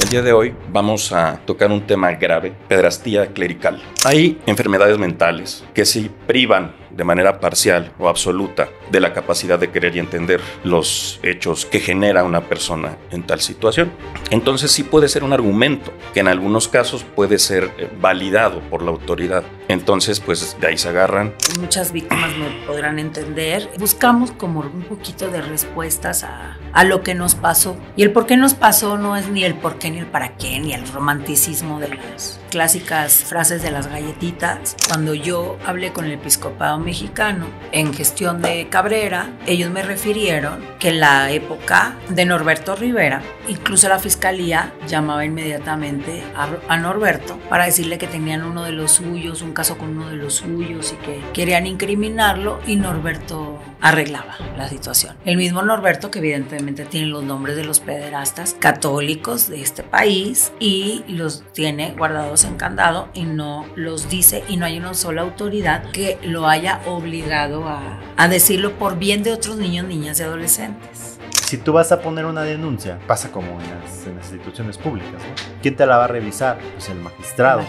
El día de hoy vamos a tocar un tema grave, pederastía clerical. Hay enfermedades mentales que sí privan de manera parcial o absoluta de la capacidad de querer y entender los hechos que genera una persona en tal situación. Entonces sí puede ser un argumento que en algunos casos puede ser validado por la autoridad. Entonces pues de ahí se agarran. Muchas víctimas me podrán entender. Buscamos como un poquito de respuestas a lo que nos pasó. Y el por qué nos pasó no es ni el por qué, ni el para qué, ni el romanticismo de las clásicas frases de las galletitas. Cuando yo hablé con el episcopado mexicano en gestión de Cabrera, ellos me refirieron que en la época de Norberto Rivera, incluso la fiscalía llamaba inmediatamente a Norberto para decirle que tenían uno de los suyos, un caso con uno de los suyos y que querían incriminarlo, y Norberto arreglaba la situación. El mismo Norberto, que evidentemente tiene los nombres de los pederastas católicos de este país y los tiene guardados en candado y no los dice, y no hay una sola autoridad que lo haya obligado a decirlo por bien de otros niños, niñas y adolescentes. Si tú vas a poner una denuncia, pasa como en las instituciones públicas, ¿no? ¿Quién te la va a revisar? Pues el magistrado.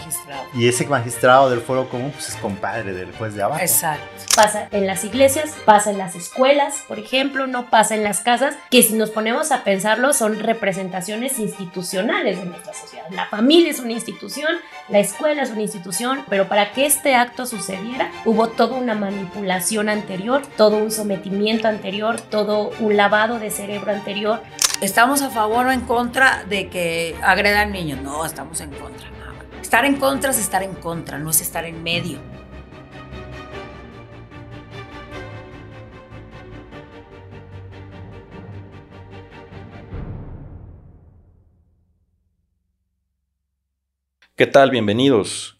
Y ese magistrado del fuero común pues es compadre del juez de abajo. Exacto. Pasa en las iglesias, pasa en las escuelas, por ejemplo, no pasa en las casas, que si nos ponemos a pensarlo son representaciones institucionales de nuestra sociedad. La familia es una institución, la escuela es una institución, pero para que este acto sucediera hubo toda una manipulación anterior, todo un sometimiento anterior, todo un lavado de cerebro anterior. ¿Estamos a favor o en contra de que agredan niños? No, estamos en contra. Estar en contra es estar en contra, no es estar en medio. ¿Qué tal? Bienvenidos.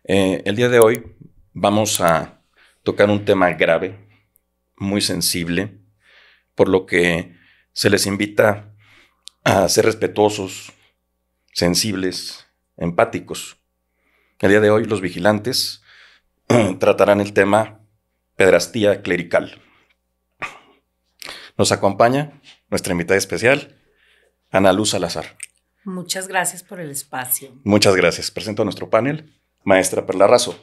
El día de hoy vamos a tocar un tema grave, muy sensible, por lo que se les invita a ser respetuosos, sensibles, empáticos. El día de hoy los vigilantes tratarán el tema pederastía clerical. Nos acompaña nuestra invitada especial, Ana Luz Salazar. Muchas gracias por el espacio. Muchas gracias. Presento a nuestro panel, maestra Perla Razo.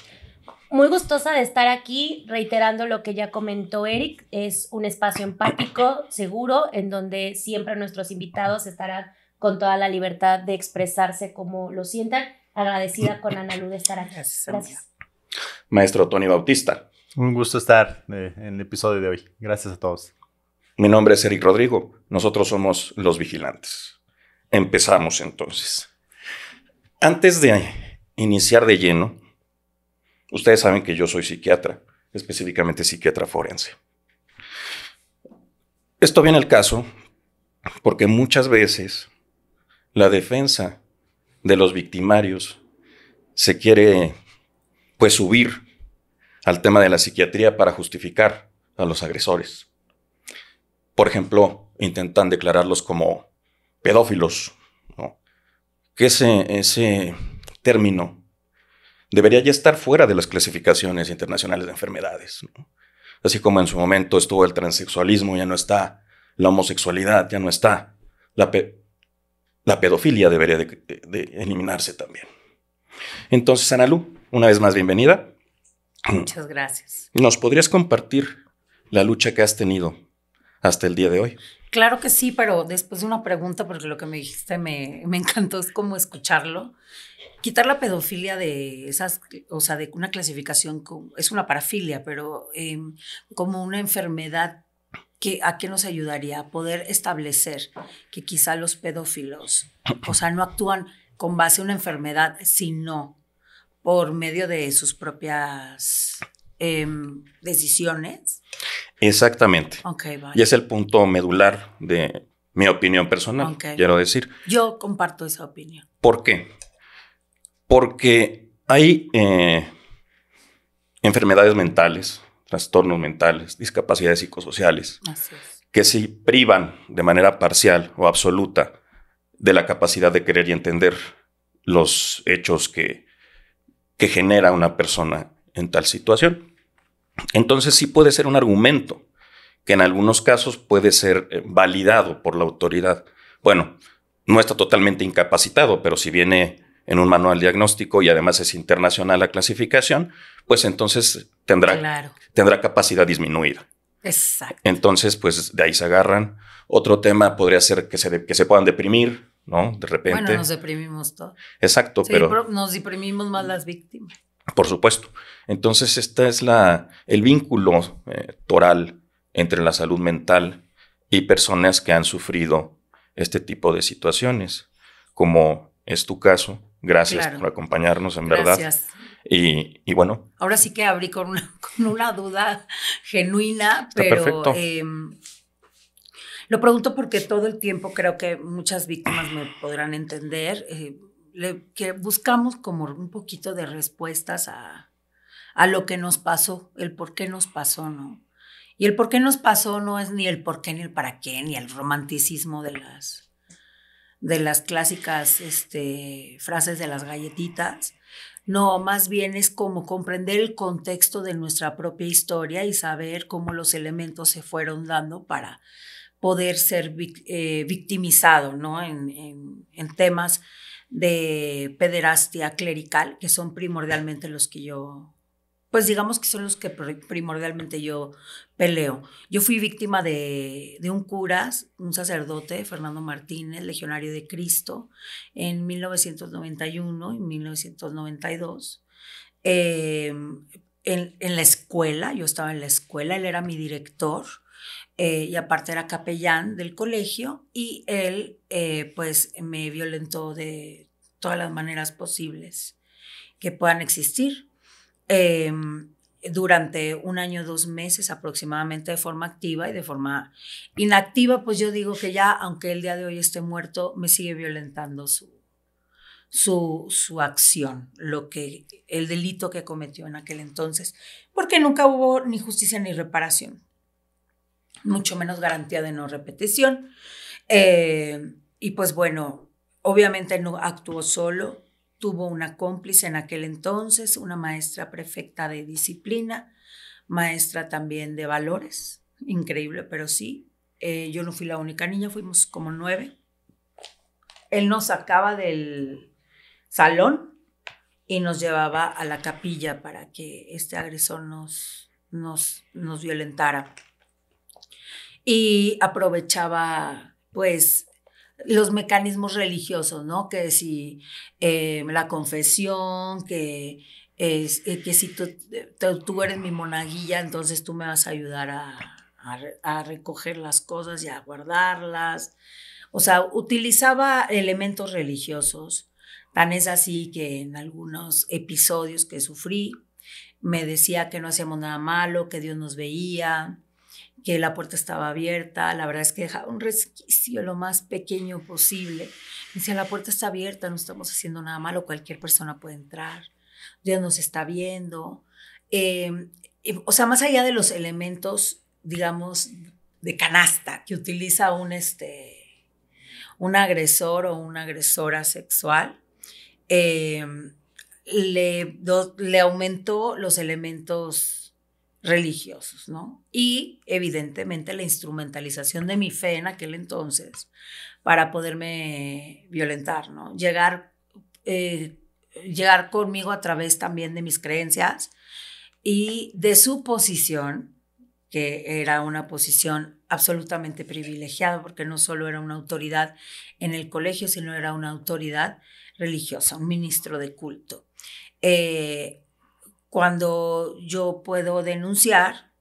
Muy gustosa de estar aquí, reiterando lo que ya comentó Eric. Es un espacio empático, seguro, en donde siempre nuestros invitados estarán con toda la libertad de expresarse como lo sientan. Agradecida con Ana Luz de estar aquí. Gracias. Maestro Tony Bautista. Un gusto estar en el episodio de hoy. Gracias a todos. Mi nombre es Eric Rodrigo. Nosotros somos los vigilantes. Empezamos entonces. Antes de iniciar de lleno, ustedes saben que yo soy psiquiatra, específicamente psiquiatra forense. Esto viene al caso porque muchas veces la defensa de los victimarios se quiere pues subir al tema de la psiquiatría para justificar a los agresores. Por ejemplo, intentan declararlos como pedófilos, ¿no? Que ese término debería ya estar fuera de las clasificaciones internacionales de enfermedades, ¿no? Así como en su momento estuvo el transexualismo, ya no está la homosexualidad, ya no está la pedofilia, debería de eliminarse también. Entonces, Ana Lu, una vez más bienvenida. Muchas gracias. ¿Nos podrías compartir la lucha que has tenido hasta el día de hoy? Claro que sí, pero después de una pregunta, porque lo que me dijiste me encantó, es como escucharlo. Quitar la pedofilia de esas, o sea, de una clasificación, es una parafilia, pero como una enfermedad, ¿a qué nos ayudaría? A poder establecer que quizá los pedófilos, o sea, no actúan con base a una enfermedad, sino por medio de sus propias decisiones. Exactamente. Okay, vale. Y es el punto medular de mi opinión personal, quiero decir. Yo comparto esa opinión. ¿Por qué? Porque hay enfermedades mentales, trastornos mentales, discapacidades psicosociales, que sí privan de manera parcial o absoluta de la capacidad de querer y entender los hechos que genera una persona en tal situación. Entonces sí puede ser un argumento que en algunos casos puede ser validado por la autoridad. Bueno, no está totalmente incapacitado, pero si viene en un manual diagnóstico y además es internacional la clasificación, pues entonces tendrá capacidad disminuida. Exacto. Entonces, pues de ahí se agarran. Otro tema podría ser que se puedan deprimir, ¿no? De repente. Bueno, nos deprimimos todos. Exacto, sí, pero nos deprimimos más las víctimas. Por supuesto. Entonces, este es el vínculo toral entre la salud mental y personas que han sufrido este tipo de situaciones, como es tu caso. Gracias por acompañarnos, en verdad. Gracias. Y bueno. Ahora sí que abrí con una duda genuina, Está pero perfecto. Lo pregunto porque todo el tiempo creo que muchas víctimas me podrán entender, que buscamos como un poquito de respuestas a lo que nos pasó, el por qué nos pasó, ¿no? Y el por qué nos pasó no es ni el por qué, ni el para qué, ni el romanticismo de las clásicas frases de las galletitas. No, más bien es como comprender el contexto de nuestra propia historia y saber cómo los elementos se fueron dando para poder ser victimizado, ¿no? En temas de pederastia clerical, que son primordialmente los que yo, pues digamos que son los que primordialmente yo peleo. Yo fui víctima de un curas, un sacerdote, Fernando Martínez, legionario de Cristo, en 1991 y 1992. En la escuela, yo estaba en la escuela, él era mi director, y aparte era capellán del colegio, y él pues me violentó de todas las maneras posibles que puedan existir. Durante 1 año, 2 meses aproximadamente, de forma activa, y de forma inactiva, pues yo digo que ya, aunque el día de hoy esté muerto, me sigue violentando su acción, el delito que cometió en aquel entonces, porque nunca hubo ni justicia ni reparación, mucho menos garantía de no repetición. Y pues bueno, obviamente no actuó solo, tuvo una cómplice en aquel entonces, una maestra prefecta de disciplina, maestra también de valores, increíble, pero sí. Yo no fui la única niña, fuimos como 9. Él nos sacaba del salón y nos llevaba a la capilla para que este agresor nos violentara. Y aprovechaba, pues, los mecanismos religiosos, ¿no? Que si la confesión, que si tú eres mi monaguilla, entonces tú me vas a ayudar a recoger las cosas y a guardarlas. O sea, utilizaba elementos religiosos. Tan es así que en algunos episodios que sufrí, me decía que no hacíamos nada malo, que Dios nos veía, que la puerta estaba abierta. La verdad es que dejaba un resquicio lo más pequeño posible. Me decía, la puerta está abierta, no estamos haciendo nada malo, cualquier persona puede entrar, Dios nos está viendo. O sea, más allá de los elementos, digamos, de canasta que utiliza un agresor o una agresora sexual, le aumentó los elementos religiosos, ¿no? Y evidentemente la instrumentalización de mi fe en aquel entonces para poderme violentar, ¿no? Llegar conmigo a través también de mis creencias y de su posición, que era una posición absolutamente privilegiada, porque no solo era una autoridad en el colegio, sino era una autoridad religiosa, un ministro de culto. Cuando yo puedo denunciar,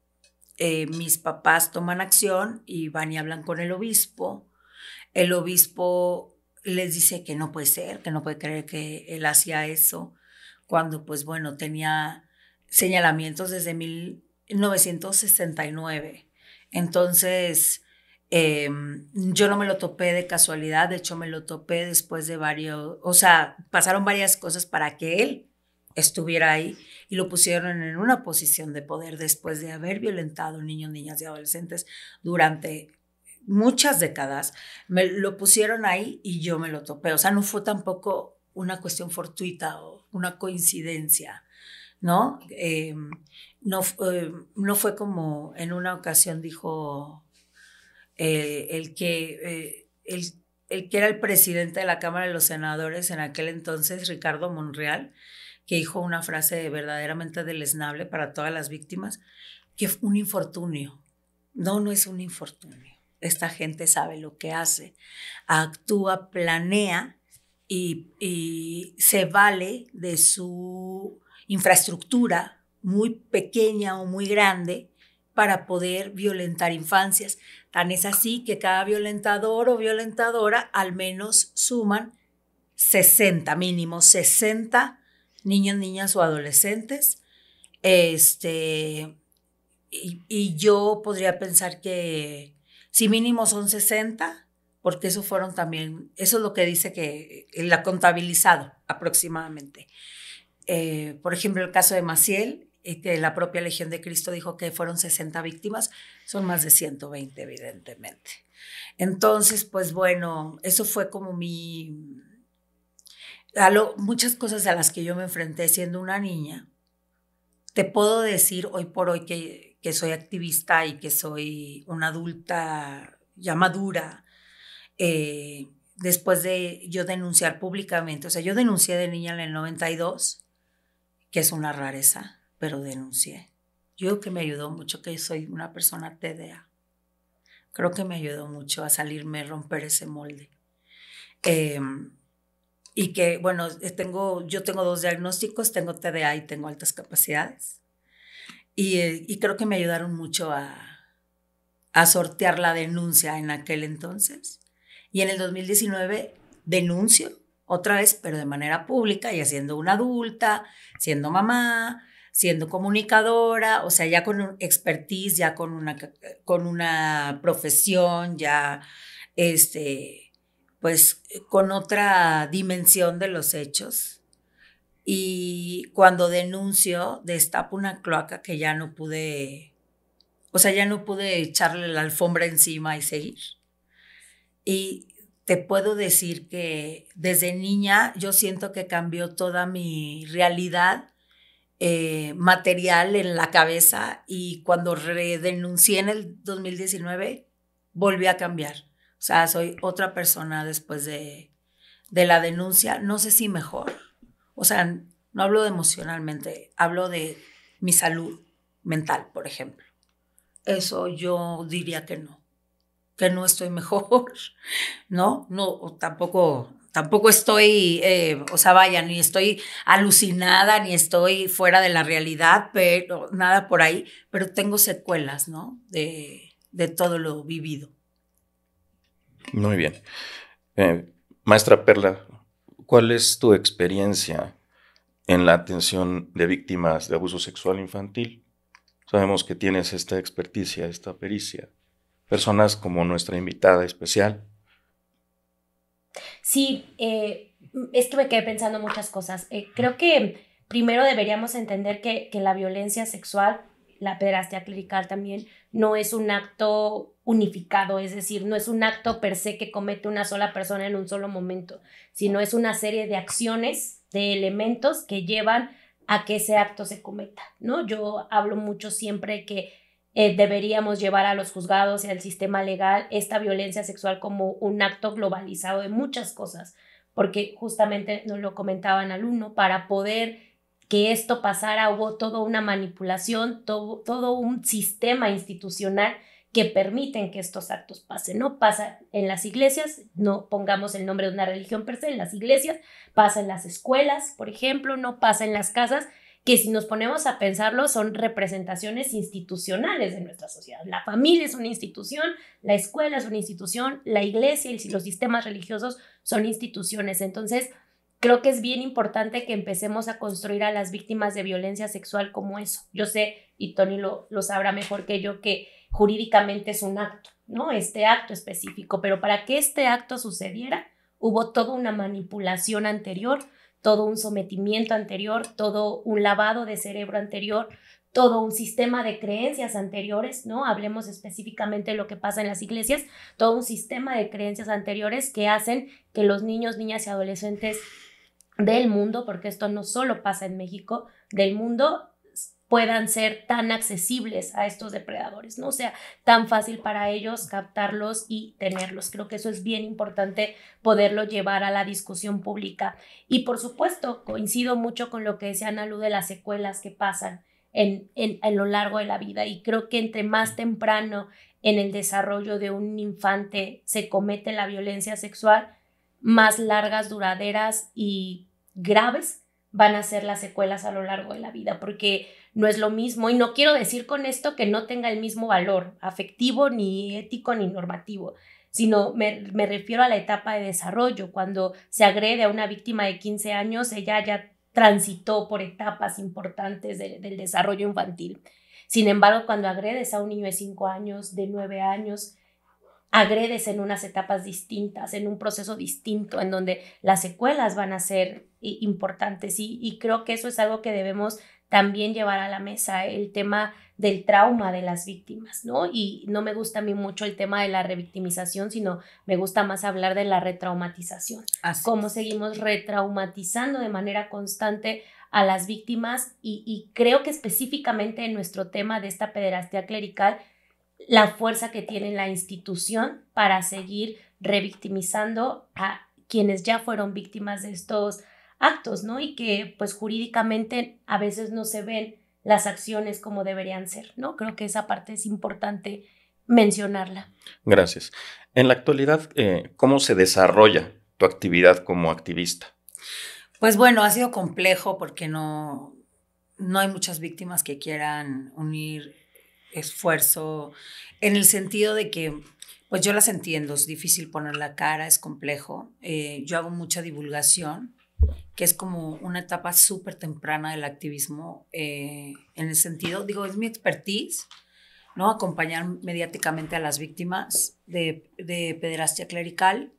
mis papás toman acción y van y hablan con el obispo. El obispo les dice que no puede ser, que no puede creer que él hacía eso, cuando pues bueno, tenía señalamientos desde 1969. Entonces, yo no me lo topé de casualidad, de hecho me lo topé después de pasaron varias cosas para que él estuviera ahí y lo pusieron en una posición de poder después de haber violentado niños, niñas y adolescentes durante muchas décadas. Me lo pusieron ahí y yo me lo topé. O sea, no fue tampoco una cuestión fortuita o una coincidencia, ¿no? No fue como en una ocasión dijo el el que era el presidente de la Cámara de los Senadores en aquel entonces, Ricardo Monreal, que dijo una frase verdaderamente deleznable para todas las víctimas, que fue un infortunio. No es un infortunio. Esta gente sabe lo que hace, actúa, planea y se vale de su infraestructura muy pequeña o muy grande para poder violentar infancias. Tan es así que cada violentador o violentadora al menos suman 60, mínimo 60 niños, niñas o adolescentes. Y yo podría pensar que si mínimo son 60, porque eso fueron también, eso es lo que dice que él ha contabilizado aproximadamente. Por ejemplo, el caso de Maciel, que la propia Legión de Cristo dijo que fueron 60 víctimas, son más de 120 evidentemente. Entonces, pues bueno, eso fue como muchas cosas a las que yo me enfrenté siendo una niña. Te puedo decir hoy por hoy que soy activista y que soy una adulta ya madura, después de yo denunciar públicamente. O sea, yo denuncié de niña en el 92, que es una rareza, pero denuncié. Yo creo que me ayudó mucho que soy una persona TDA. Creo que me ayudó mucho a salirme, romper ese molde. Y que, bueno, yo tengo 2 diagnósticos, tengo TDA y tengo altas capacidades. Y creo que me ayudaron mucho a sortear la denuncia en aquel entonces. Y en el 2019 denuncio otra vez, pero de manera pública, ya siendo una adulta, siendo mamá, siendo comunicadora, o sea, ya con expertise, ya con una profesión, ya pues con otra dimensión de los hechos. Y cuando denuncio, destapo una cloaca que ya no pude echarle la alfombra encima y seguir. Y te puedo decir que desde niña yo siento que cambió toda mi realidad material en la cabeza, y cuando redenuncié en el 2019 volví a cambiar. O sea, soy otra persona después de la denuncia. No sé si mejor. O sea, no hablo de emocionalmente, hablo de mi salud mental, por ejemplo. Eso yo diría que no estoy mejor, ¿no? No, tampoco estoy, o sea, vaya, ni estoy alucinada, ni estoy fuera de la realidad, pero nada por ahí, pero tengo secuelas, ¿no? De todo lo vivido. Muy bien. Maestra Perla, ¿cuál es tu experiencia en la atención de víctimas de abuso sexual infantil? Sabemos que tienes esta experticia, esta pericia. Personas como nuestra invitada especial. Sí, es que me quedé pensando muchas cosas. Creo que primero deberíamos entender que la violencia sexual, la pederastia clerical también, no es un acto unificado, es decir, no es un acto per se que comete una sola persona en un solo momento, sino es una serie de acciones, de elementos que llevan a que ese acto se cometa, ¿no? Yo hablo mucho siempre que deberíamos llevar a los juzgados y al sistema legal esta violencia sexual como un acto globalizado de muchas cosas, porque justamente nos lo comentaban al uno, para poder que esto pasara hubo toda una manipulación, todo un sistema institucional que permiten que estos actos pasen, ¿no? Pasa en las iglesias, no pongamos el nombre de una religión per se, en las iglesias, pasa en las escuelas, por ejemplo, no pasa en las casas, que si nos ponemos a pensarlo son representaciones institucionales de nuestra sociedad. La familia es una institución, la escuela es una institución, la iglesia y los sistemas religiosos son instituciones. Entonces, creo que es bien importante que empecemos a construir a las víctimas de violencia sexual como eso. Yo sé, y Tony lo sabrá mejor que yo, que jurídicamente es un acto, ¿no? Este acto específico, pero para que este acto sucediera, hubo toda una manipulación anterior, todo un sometimiento anterior, todo un lavado de cerebro anterior, todo un sistema de creencias anteriores, ¿no? Hablemos específicamente de lo que pasa en las iglesias, todo un sistema de creencias anteriores que hacen que los niños, niñas y adolescentes del mundo, porque esto no solo pasa en México, del mundo, puedan ser tan accesibles a estos depredadores, ¿no? O sea, tan fácil para ellos captarlos y tenerlos. Creo que eso es bien importante poderlo llevar a la discusión pública. Y por supuesto, coincido mucho con lo que decía Ana Lu de las secuelas que pasan en lo largo de la vida, y creo que entre más temprano en el desarrollo de un infante se comete la violencia sexual, más largas, duraderas y graves van a ser las secuelas a lo largo de la vida, porque no es lo mismo, y no quiero decir con esto que no tenga el mismo valor afectivo, ni ético, ni normativo, sino me refiero a la etapa de desarrollo. Cuando se agrede a una víctima de 15 años, ella ya transitó por etapas importantes del desarrollo infantil. Sin embargo, cuando agredes a un niño de 5 años, de 9 años, agredes en unas etapas distintas, en un proceso distinto, en donde las secuelas van a ser importantes, y creo que eso es algo que debemos también llevar a la mesa, el tema del trauma de las víctimas, ¿no? Y no me gusta a mí mucho el tema de la revictimización, sino me gusta más hablar de la retraumatización. Cómo seguimos retraumatizando de manera constante a las víctimas, y creo que específicamente en nuestro tema de esta pederastía clerical, la fuerza que tiene la institución para seguir revictimizando a quienes ya fueron víctimas de estos actos, ¿no? Y que pues jurídicamente a veces no se ven las acciones como deberían ser, ¿no? Creo que esa parte es importante mencionarla. Gracias. En la actualidad, ¿cómo se desarrolla tu actividad como activista? Pues bueno, ha sido complejo porque no hay muchas víctimas que quieran unir esfuerzo, en el sentido de que pues yo las entiendo, es difícil poner la cara, es complejo. Yo hago mucha divulgación, que es como una etapa súper temprana del activismo, en el sentido, digo, es mi expertise, ¿no? Acompañar mediáticamente a las víctimas de pederastia clerical.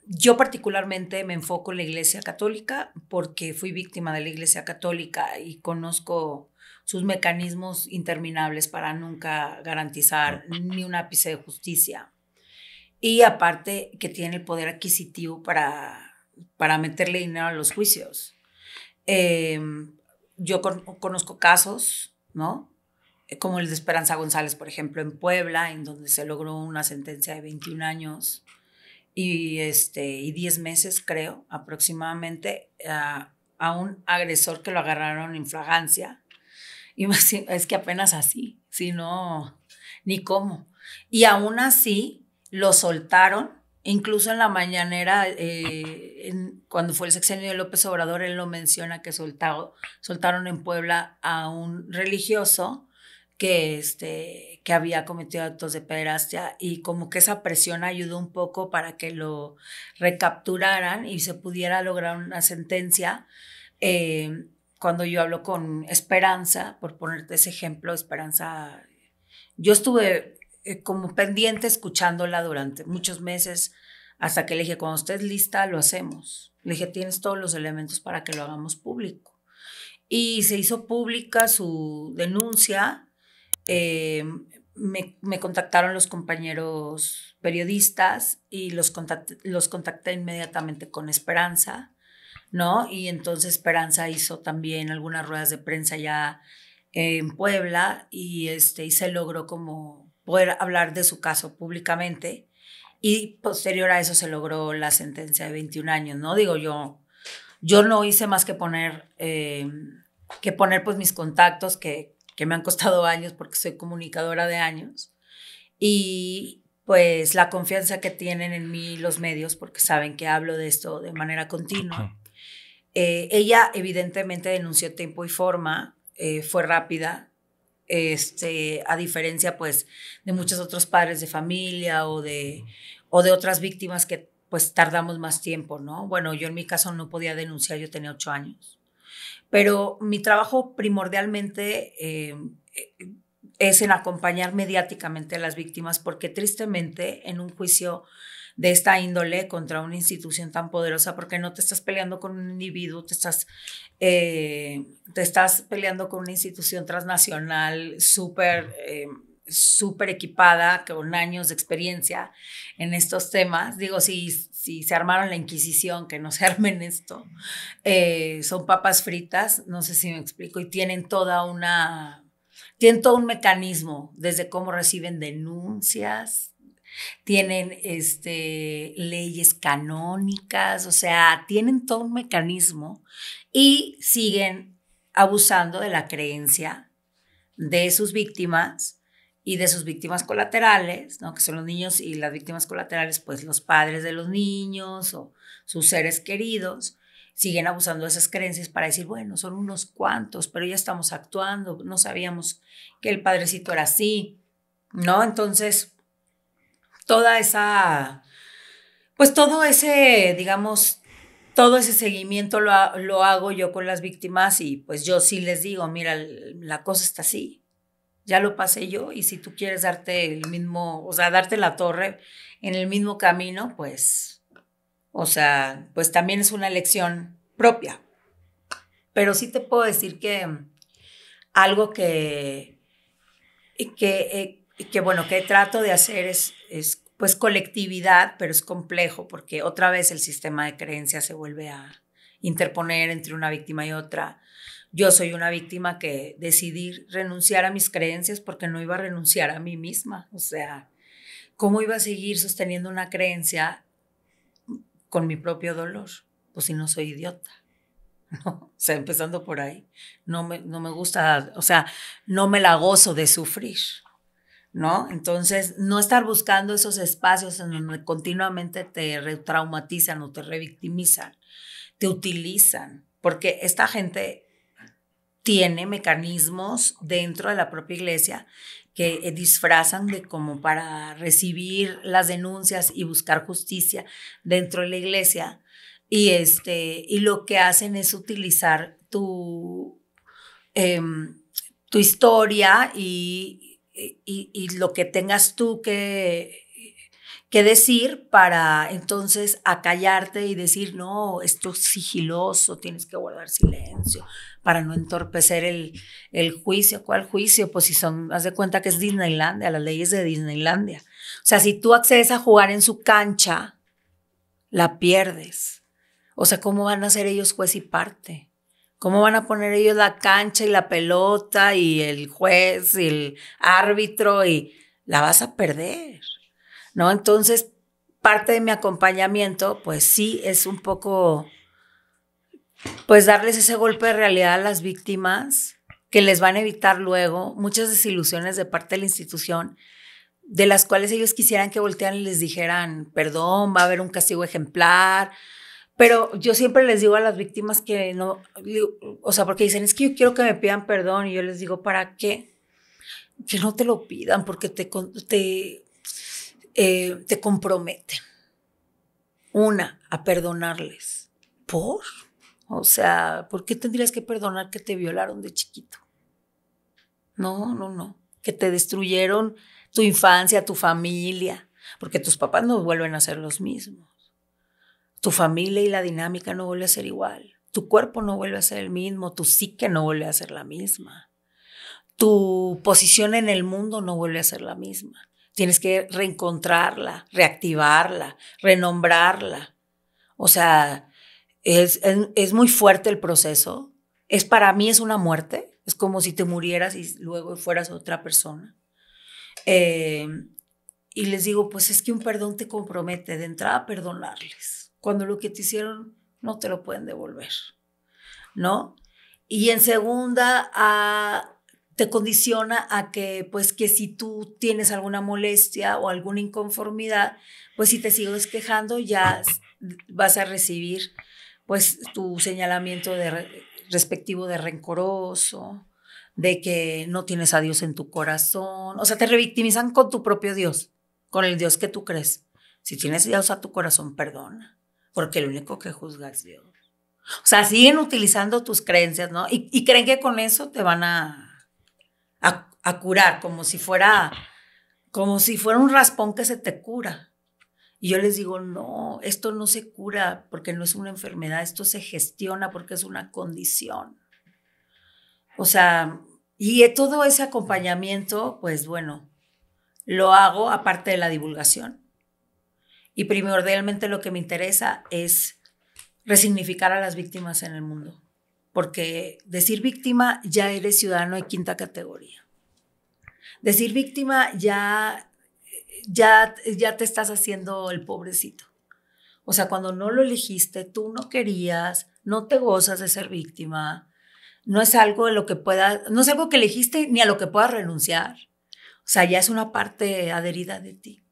Yo particularmente me enfoco en la Iglesia Católica porque fui víctima de la Iglesia Católica y conozco sus mecanismos interminables para nunca garantizar ni un ápice de justicia. Y aparte que tiene el poder adquisitivo para meterle dinero a los juicios. Yo conozco casos, ¿no? Como el de Esperanza González, por ejemplo, en Puebla, en donde se logró una sentencia de 21 años y 10 meses, creo, aproximadamente, a un agresor que lo agarraron en flagrancia. Y es que apenas así, si no, ni cómo. Y aún así lo soltaron, incluso en la mañanera, cuando fue el sexenio de López Obrador, él lo menciona que soltaron en Puebla a un religioso que había cometido actos de pederastia, y como que esa presión ayudó un poco para que lo recapturaran y se pudiera lograr una sentencia. Cuando yo hablo con Esperanza, por ponerte ese ejemplo, Esperanza, yo estuve como pendiente escuchándola durante muchos meses, hasta que le dije, cuando estés lista, lo hacemos. Le dije, tienes todos los elementos para que lo hagamos público. Y se hizo pública su denuncia. Me contactaron los compañeros periodistas y los contacté inmediatamente con Esperanza, ¿no? Y entonces Esperanza hizo también algunas ruedas de prensa ya en Puebla, y se logró como poder hablar de su caso públicamente, y posterior a eso se logró la sentencia de 21 años, ¿no? Digo, yo no hice más que poner pues mis contactos que me han costado años porque soy comunicadora de años, y pues la confianza que tienen en mí los medios porque saben que hablo de esto de manera continua. Ella evidentemente denunció tiempo y forma, fue rápida, a diferencia pues de muchos otros padres de familia o de otras víctimas que pues tardamos más tiempo, ¿no? Bueno, yo en mi caso no podía denunciar, yo tenía 8 años. Pero mi trabajo primordialmente es en acompañar mediáticamente a las víctimas, porque tristemente en un juicio de esta índole contra una institución tan poderosa, porque no te estás peleando con un individuo, te estás peleando con una institución transnacional súper súper equipada, con años de experiencia en estos temas. Digo, si se armaron la Inquisición, que no se armen esto. Son papas fritas, no sé si me explico, y tienen todo un mecanismo, desde cómo reciben denuncias, tienen leyes canónicas, o sea, tienen todo un mecanismo y siguen abusando de la creencia de sus víctimas y de sus víctimas colaterales, ¿no? Que son los niños, y las víctimas colaterales, pues los padres de los niños o sus seres queridos. Siguen abusando de esas creencias para decir, bueno, son unos cuantos, pero ya estamos actuando, no sabíamos que el padrecito era así, ¿no? Entonces, toda esa, pues todo ese, digamos, todo ese seguimiento lo hago yo con las víctimas, y pues yo sí les digo, mira, la cosa está así, ya lo pasé yo, y si tú quieres darte el mismo, o sea, darte la torre en el mismo camino, pues, o sea, pues también es una elección propia. Pero sí te puedo decir que algo que bueno, que trato de hacer es pues colectividad, pero es complejo, porque otra vez el sistema de creencias se vuelve a interponer entre una víctima y otra. Yo soy una víctima que decidí renunciar a mis creencias porque no iba a renunciar a mí misma. O sea, ¿cómo iba a seguir sosteniendo una creencia con mi propio dolor? Pues si no soy idiota, ¿no? O sea, empezando por ahí. No me gusta, o sea, no me la gozo de sufrir, ¿no? Entonces, no estar buscando esos espacios en donde continuamente te retraumatizan o te revictimizan, te utilizan, porque esta gente tiene mecanismos dentro de la propia iglesia que disfrazan de como para recibir las denuncias y buscar justicia dentro de la iglesia, y lo que hacen es utilizar tu historia y lo que tengas tú que decir para entonces acallarte y decir, no, esto es sigiloso, tienes que guardar silencio para no entorpecer el juicio. ¿Cuál juicio? Pues si haz de cuenta que es Disneylandia, las leyes de Disneylandia. O sea, si tú accedes a jugar en su cancha, la pierdes. O sea, ¿cómo van a ser ellos juez y parte? ¿Cómo van a poner ellos la cancha y la pelota y el juez y el árbitro, y la vas a perder, ¿no? Entonces, parte de mi acompañamiento, pues sí, es un poco, pues darles ese golpe de realidad a las víctimas, que les van a evitar luego muchas desilusiones de parte de la institución, de las cuales ellos quisieran que voltearan y les dijeran, perdón, va a haber un castigo ejemplar. Pero yo siempre les digo a las víctimas que no, o sea, porque dicen, es que yo quiero que me pidan perdón, y yo les digo, ¿para qué? Que no te lo pidan, porque te comprometen. A perdonarles. ¿Por? O sea, ¿por qué tendrías que perdonar que te violaron de chiquito? No. Que te destruyeron tu infancia, tu familia, porque tus papás no vuelven a ser los mismos. Tu familia y la dinámica no vuelve a ser igual. Tu cuerpo no vuelve a ser el mismo. Tu psique no vuelve a ser la misma. Tu posición en el mundo no vuelve a ser la misma. Tienes que reencontrarla, reactivarla, renombrarla. O sea, es muy fuerte el proceso. Para mí es una muerte. Es como si te murieras y luego fueras otra persona. Y les digo, pues es que un perdón te compromete de entrada a perdonarles, cuando lo que te hicieron no te lo pueden devolver, ¿no? Y en segunda, te condiciona a que, pues, que si tú tienes alguna molestia o alguna inconformidad, pues si te sigues quejando, ya vas a recibir, pues, tu señalamiento respectivo de rencoroso, de que no tienes a Dios en tu corazón. O sea, te revictimizan con tu propio Dios, con el Dios que tú crees. Si tienes a Dios a tu corazón, perdona, porque el único que juzga es Dios. O sea, siguen utilizando tus creencias, ¿no? Y creen que con eso te van a curar, como si fuera un raspón que se te cura. Y yo les digo, no, esto no se cura porque no es una enfermedad, esto se gestiona porque es una condición. O sea, y todo ese acompañamiento, pues bueno, lo hago aparte de la divulgación. Y primordialmente lo que me interesa es resignificar a las víctimas en el mundo. Porque decir víctima ya eres ciudadano de quinta categoría. Decir víctima ya te estás haciendo el pobrecito. O sea, cuando no lo elegiste, tú no querías, no te gozas de ser víctima, no es algo de lo que no es algo que elegiste ni a lo que puedas renunciar. O sea, ya es una parte adherida de ti,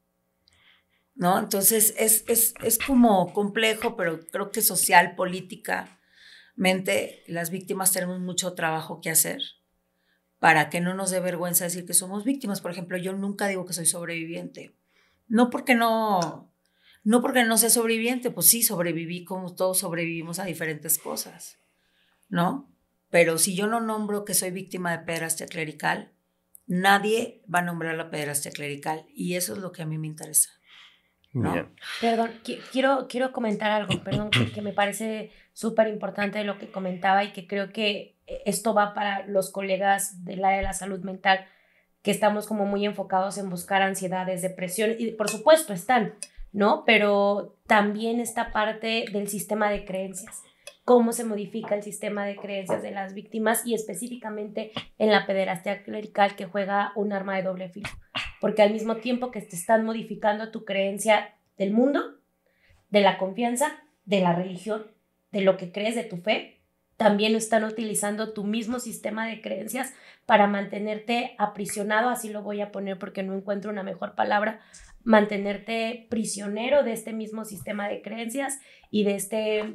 ¿no? Entonces es como complejo, pero creo que social, políticamente, las víctimas tenemos mucho trabajo que hacer para que no nos dé vergüenza decir que somos víctimas. Por ejemplo, yo nunca digo que soy sobreviviente. No porque no sea sobreviviente, pues sí, sobreviví como todos sobrevivimos a diferentes cosas, ¿no? Pero si yo no nombro que soy víctima de pederastia clerical, nadie va a nombrar la pederastia clerical, y eso es lo que a mí me interesa, ¿no? Bien. Perdón, quiero comentar algo, perdón, que me parece súper importante de lo que comentaba y que creo que esto va para los colegas del área de la salud mental, que estamos como muy enfocados en buscar ansiedades, depresión, y por supuesto están, ¿no? Pero también esta parte del sistema de creencias, cómo se modifica el sistema de creencias de las víctimas y específicamente en la pederastia clerical, que juega un arma de doble filo, porque al mismo tiempo que te están modificando tu creencia del mundo, de la confianza, de la religión, de lo que crees, de tu fe, también están utilizando tu mismo sistema de creencias para mantenerte aprisionado, así lo voy a poner porque no encuentro una mejor palabra, mantenerte prisionero de este mismo sistema de creencias y de este,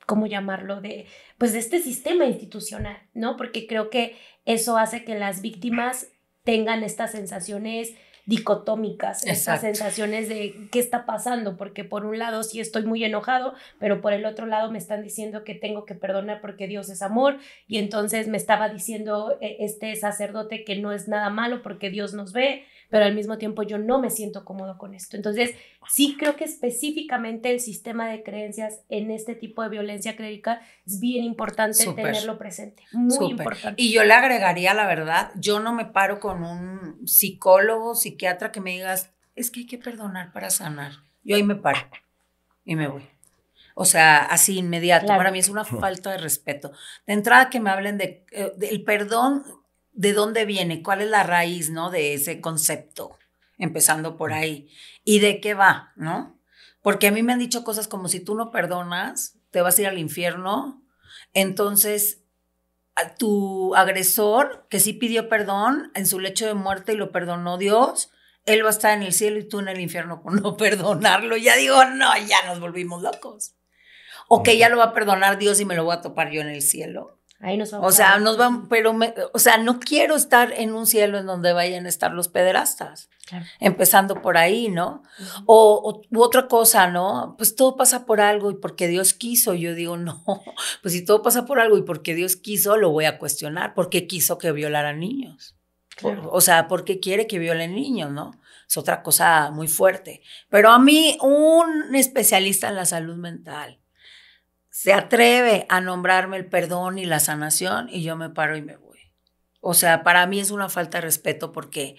¿cómo llamarlo? De este sistema institucional, ¿no? Porque creo que eso hace que las víctimas tengan estas sensaciones dicotómicas, estas sensaciones de qué está pasando, porque por un lado sí estoy muy enojado, pero por el otro lado me están diciendo que tengo que perdonar porque Dios es amor, y entonces me estaba diciendo este sacerdote que no es nada malo porque Dios nos ve, pero al mismo tiempo yo no me siento cómodo con esto. Entonces sí creo que específicamente el sistema de creencias en este tipo de violencia clerical es bien importante tenerlo presente, muy importante. Y yo le agregaría, la verdad, yo no me paro con un psicólogo, psiquiatra que me digas, es que hay que perdonar para sanar. Yo ahí me paro y me voy. O sea, así inmediato. Claro. Para mí es una falta de respeto. De entrada que me hablen del perdón, ¿de dónde viene? ¿Cuál es la raíz, no, de ese concepto? Empezando por ahí. ¿Y de qué va, no? Porque a mí me han dicho cosas como, si tú no perdonas, te vas a ir al infierno. Entonces, a tu agresor, que sí pidió perdón en su lecho de muerte y lo perdonó Dios, él va a estar en el cielo y tú en el infierno por no perdonarlo. Ya digo, no, ya nos volvimos locos. O que ya lo va a perdonar Dios y me lo voy a topar yo en el cielo. Ahí nos vamos. O sea, no quiero estar en un cielo en donde vayan a estar los pederastas. Claro. Empezando por ahí, ¿no? U otra cosa, ¿no? Pues todo pasa por algo y porque Dios quiso. Yo digo, no, pues si todo pasa por algo y porque Dios quiso, lo voy a cuestionar. ¿Por qué quiso que violaran niños? Claro. O sea, ¿por qué quiere que violen niños, no? Es otra cosa muy fuerte. Pero a mí, un especialista en la salud mental se atreve a nombrarme el perdón y la sanación y yo me paro y me voy. O sea, para mí es una falta de respeto porque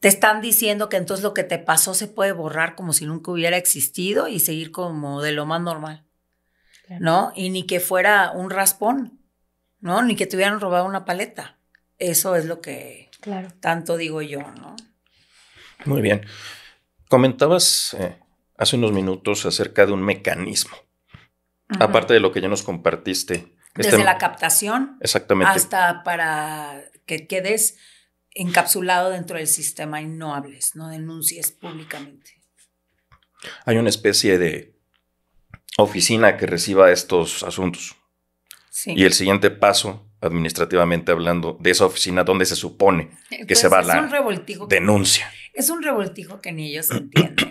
te están diciendo que entonces lo que te pasó se puede borrar como si nunca hubiera existido y seguir como de lo más normal, claro. ¿No? Y ni que fuera un raspón, ¿no? Ni que te hubieran robado una paleta. Eso es lo que claro. Tanto digo yo, ¿no? Muy bien. Comentabas hace unos minutos acerca de un mecanismo. Uh-huh. Aparte de lo que ya nos compartiste. Desde la captación. Exactamente. Hasta para que quedes encapsulado dentro del sistema y no hables, no denuncies públicamente. Hay una especie de oficina que reciba estos asuntos. Sí. Y el siguiente paso, administrativamente hablando, de esa oficina, ¿dónde se supone que pues se va la denuncia? Es un revoltijo que ni ellos entienden.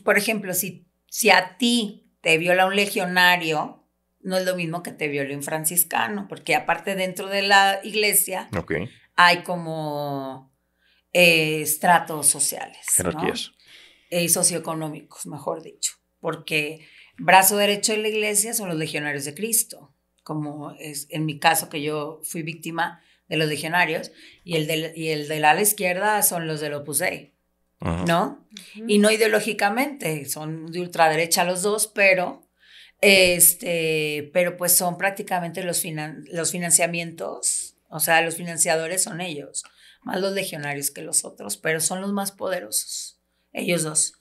Por ejemplo, si a ti te viola un legionario, no es lo mismo que te viole un franciscano, porque aparte dentro de la iglesia hay como estratos sociales, jerarquías, ¿no? Socioeconómicos, mejor dicho, porque brazo derecho de la iglesia son los legionarios de Cristo, como es en mi caso que yo fui víctima de los legionarios, y el del ala izquierda son los del Opus Dei, ¿no? Y no ideológicamente, son de ultraderecha los dos, pero pues son prácticamente los financiamientos, o sea, los financiadores son ellos, más los legionarios que los otros, pero son los más poderosos, ellos dos.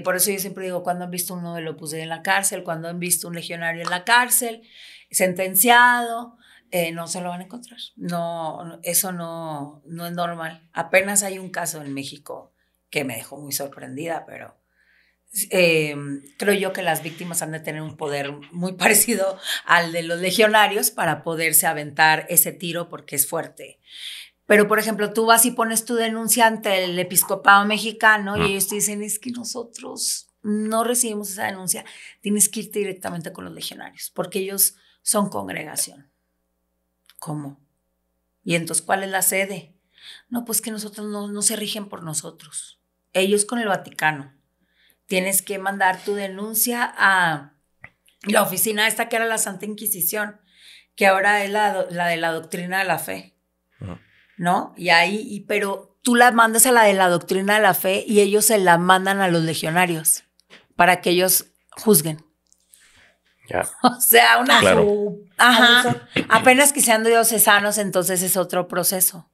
Por eso yo siempre digo, ¿cuándo han visto uno del Opus Dei en la cárcel? ¿Cuándo han visto un legionario en la cárcel, sentenciado? No se lo van a encontrar. No, eso no es normal. Apenas hay un caso en México que me dejó muy sorprendida, pero creo yo que las víctimas han de tener un poder muy parecido al de los legionarios para poderse aventar ese tiro porque es fuerte. Pero, por ejemplo, tú vas y pones tu denuncia ante el episcopado mexicano y ellos te dicen, es que nosotros no recibimos esa denuncia, tienes que irte directamente con los legionarios, porque ellos son congregación. ¿Cómo? Y entonces, ¿cuál es la sede? No, pues que nosotros no se rigen por nosotros. Ellos con el Vaticano. Tienes que mandar tu denuncia a la oficina esta que era la Santa Inquisición, que ahora es la de la doctrina de la fe. ¿No? Y ahí, pero tú la mandas a la de la doctrina de la fe y ellos se la mandan a los legionarios para que ellos juzguen. Ya. O sea, una... Claro. Ajá. Apenas que sean diocesanos, entonces es otro proceso.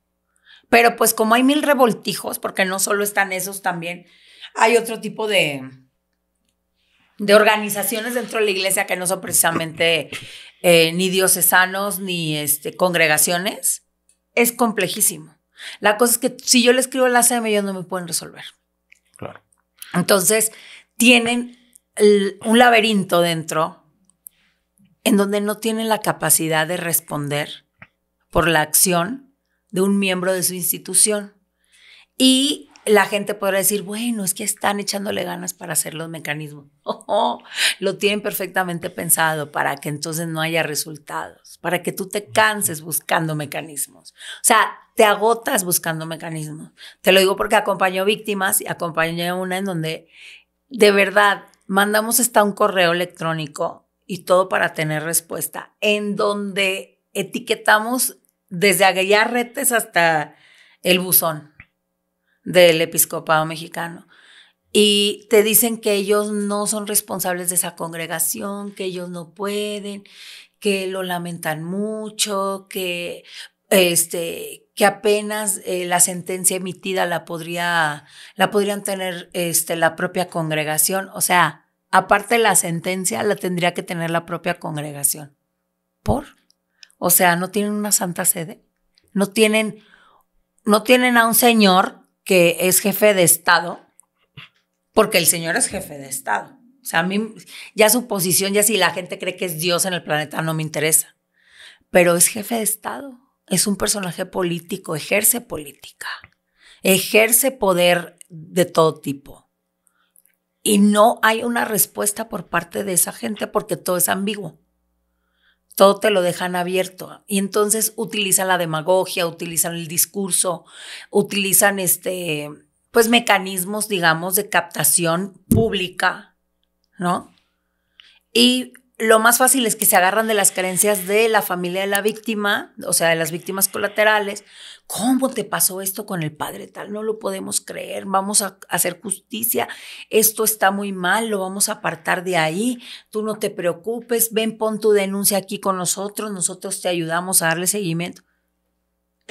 Pero pues como hay 1000 revoltijos, porque no solo están esos también, hay otro tipo de organizaciones dentro de la iglesia que no son precisamente ni diocesanos ni congregaciones. Es complejísimo. La cosa es que si yo le escribo a la SEM, ellos no me pueden resolver. Claro. Entonces, tienen un laberinto dentro en donde no tienen la capacidad de responder por la acción de un miembro de su institución. Y la gente podrá decir, bueno, es que están echándole ganas para hacer los mecanismos. Lo tienen perfectamente pensado para que entonces no haya resultados, para que tú te canses buscando mecanismos. O sea, te agotas buscando mecanismos. Te lo digo porque acompaño víctimas y acompañé una en donde de verdad mandamos hasta un correo electrónico y todo para tener respuesta, en donde etiquetamos desde Aguillarretes hasta el buzón del episcopado mexicano. Y te dicen que ellos no son responsables de esa congregación, que ellos no pueden, que lo lamentan mucho, que apenas la sentencia emitida la podrían tener la propia congregación. O sea, aparte de la sentencia, la tendría que tener la propia congregación. O sea, no tienen una santa sede. No tienen a un señor que es jefe de Estado, porque el señor es jefe de Estado. O sea, a mí ya su posición, ya si la gente cree que es Dios en el planeta, no me interesa. Pero es jefe de Estado, es un personaje político, ejerce política, ejerce poder de todo tipo. Y no hay una respuesta por parte de esa gente porque todo es ambiguo. Todo te lo dejan abierto. Y entonces utilizan la demagogia, utilizan el discurso, utilizan pues mecanismos, digamos, de captación pública, ¿no? Y lo más fácil es que se agarran de las creencias de la familia de la víctima, o sea, de las víctimas colaterales. ¿Cómo te pasó esto con el padre tal? No lo podemos creer, vamos a hacer justicia, esto está muy mal, lo vamos a apartar de ahí, tú no te preocupes, ven, pon tu denuncia aquí con nosotros te ayudamos a darle seguimiento.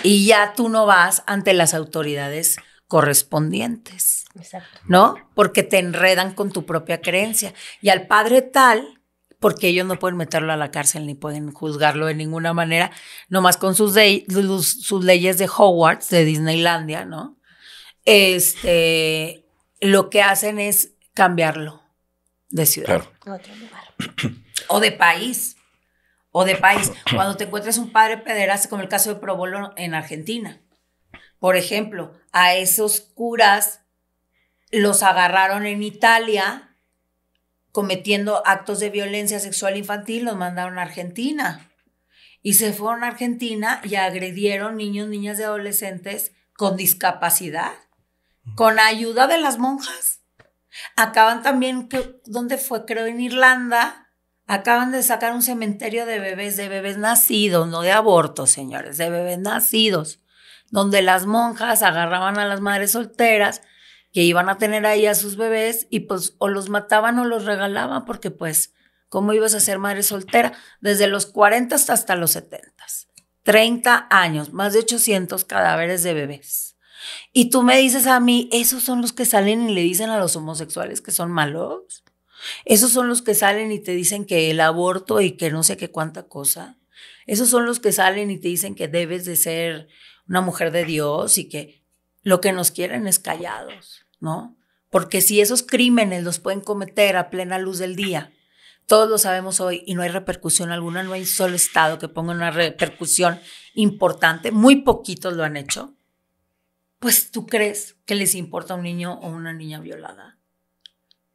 Y ya tú no vas ante las autoridades correspondientes. Exacto. ¿No? Porque te enredan con tu propia creencia. Y al padre tal, porque ellos no pueden meterlo a la cárcel ni pueden juzgarlo de ninguna manera, nomás con sus leyes de Hogwarts, de Disneylandia, ¿no? Lo que hacen es cambiarlo de ciudad. Claro. Otro lugar. O de país. Cuando te encuentres un padre pederasta, como el caso de Probolo en Argentina. Por ejemplo, a esos curas los agarraron en Italia cometiendo actos de violencia sexual infantil, los mandaron a Argentina. Y se fueron a Argentina y agredieron niños, niñas y adolescentes con discapacidad, con ayuda de las monjas. Acaban también, ¿dónde fue? Creo en Irlanda, Acaban de sacar un cementerio de bebés nacidos, no de abortos, señores, de bebés nacidos, donde las monjas agarraban a las madres solteras que iban a tener ahí a sus bebés y pues o los mataban o los regalaban porque pues, ¿cómo ibas a ser madre soltera? Desde los 40 hasta los 70, 30 años, más de 800 cadáveres de bebés. Y tú me dices a mí, ¿esos son los que salen y le dicen a los homosexuales que son malos? ¿Esos son los que salen y te dicen que el aborto y que no sé qué cuánta cosa? ¿Esos son los que salen y te dicen que debes de ser una mujer de Dios y que lo que nos quieren es callados, ¿no? Porque si esos crímenes los pueden cometer a plena luz del día, todos lo sabemos hoy y no hay repercusión alguna, no hay solo estado que ponga una repercusión importante, muy poquitos lo han hecho, pues ¿tú crees que les importa un niño o una niña violada?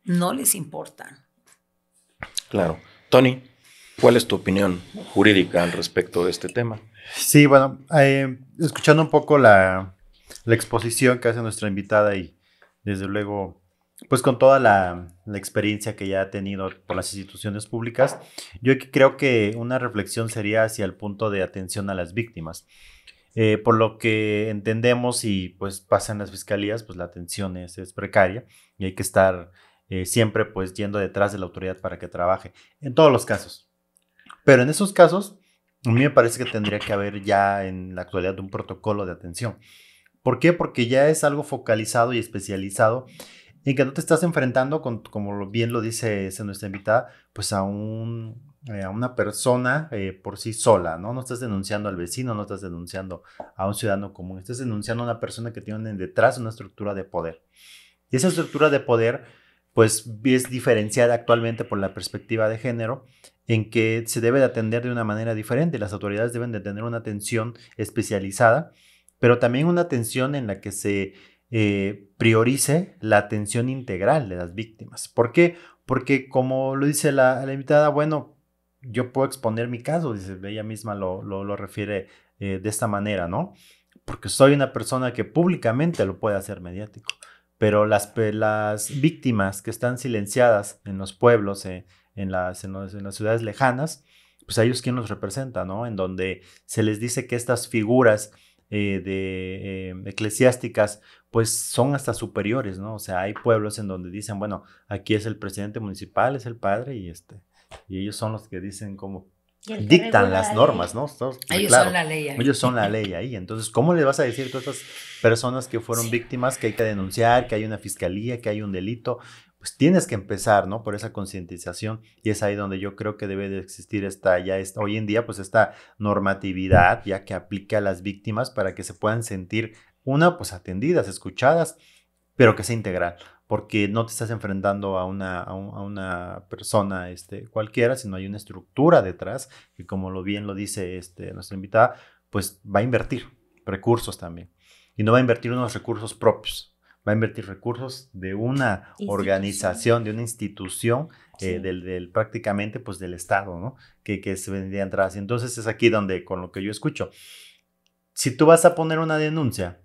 No les importa. Claro. Tony, ¿cuál es tu opinión jurídica al respecto de este tema? Sí, bueno, escuchando un poco la exposición que hace nuestra invitada y desde luego, pues con toda la experiencia que ya ha tenido por las instituciones públicas, yo creo que una reflexión sería hacia el punto de atención a las víctimas. Por lo que entendemos y pues pasa en las fiscalías, pues la atención es precaria y hay que estar siempre pues yendo detrás de la autoridad para que trabaje, en todos los casos. Pero en esos casos, a mí me parece que tendría que haber ya en la actualidad un protocolo de atención. ¿Por qué? Porque ya es algo focalizado y especializado en que no te estás enfrentando, como bien lo dice nuestra invitada, pues a una persona por sí sola, ¿no? No estás denunciando al vecino, no estás denunciando a un ciudadano común, estás denunciando a una persona que tiene detrás una estructura de poder. Y esa estructura de poder pues es diferenciada actualmente por la perspectiva de género, en que se debe de atender de una manera diferente. Las autoridades deben de tener una atención especializada, pero también una atención en la que se priorice la atención integral de las víctimas. ¿Por qué? Porque como lo dice la invitada, bueno, yo puedo exponer mi caso, dice, ella misma lo refiere de esta manera, ¿no? Porque soy una persona que públicamente lo puede hacer mediático. Pero las víctimas que están silenciadas en los pueblos, en las ciudades lejanas, pues a ellos quién los representa, ¿no? En donde se les dice que estas figuras eclesiásticas pues son hasta superiores, ¿no? O sea, hay pueblos en donde dicen, bueno, aquí es el presidente municipal, es el padre y ellos son los que dicen cómo dictan las normas, ¿no? Ellos son la ley ahí. Ellos son la ley ahí. Entonces, ¿cómo le vas a decir a todas estas personas que fueron víctimas que hay que denunciar, que hay una fiscalía, que hay un delito? Pues tienes que empezar, ¿no? Por esa concientización, y es ahí donde yo creo que debe de existir hoy en día, pues esta normatividad ya que aplique a las víctimas para que se puedan sentir, pues atendidas, escuchadas, pero que sea integral. Porque no te estás enfrentando a una persona cualquiera, sino hay una estructura detrás que, como bien lo dice nuestra invitada, pues va a invertir recursos también. Y no va a invertir unos recursos propios, va a invertir recursos de una organización, de una institución, sí. Prácticamente pues del Estado, ¿no? Que se vendría atrás. Y entonces es aquí donde, con lo que yo escucho, si tú vas a poner una denuncia,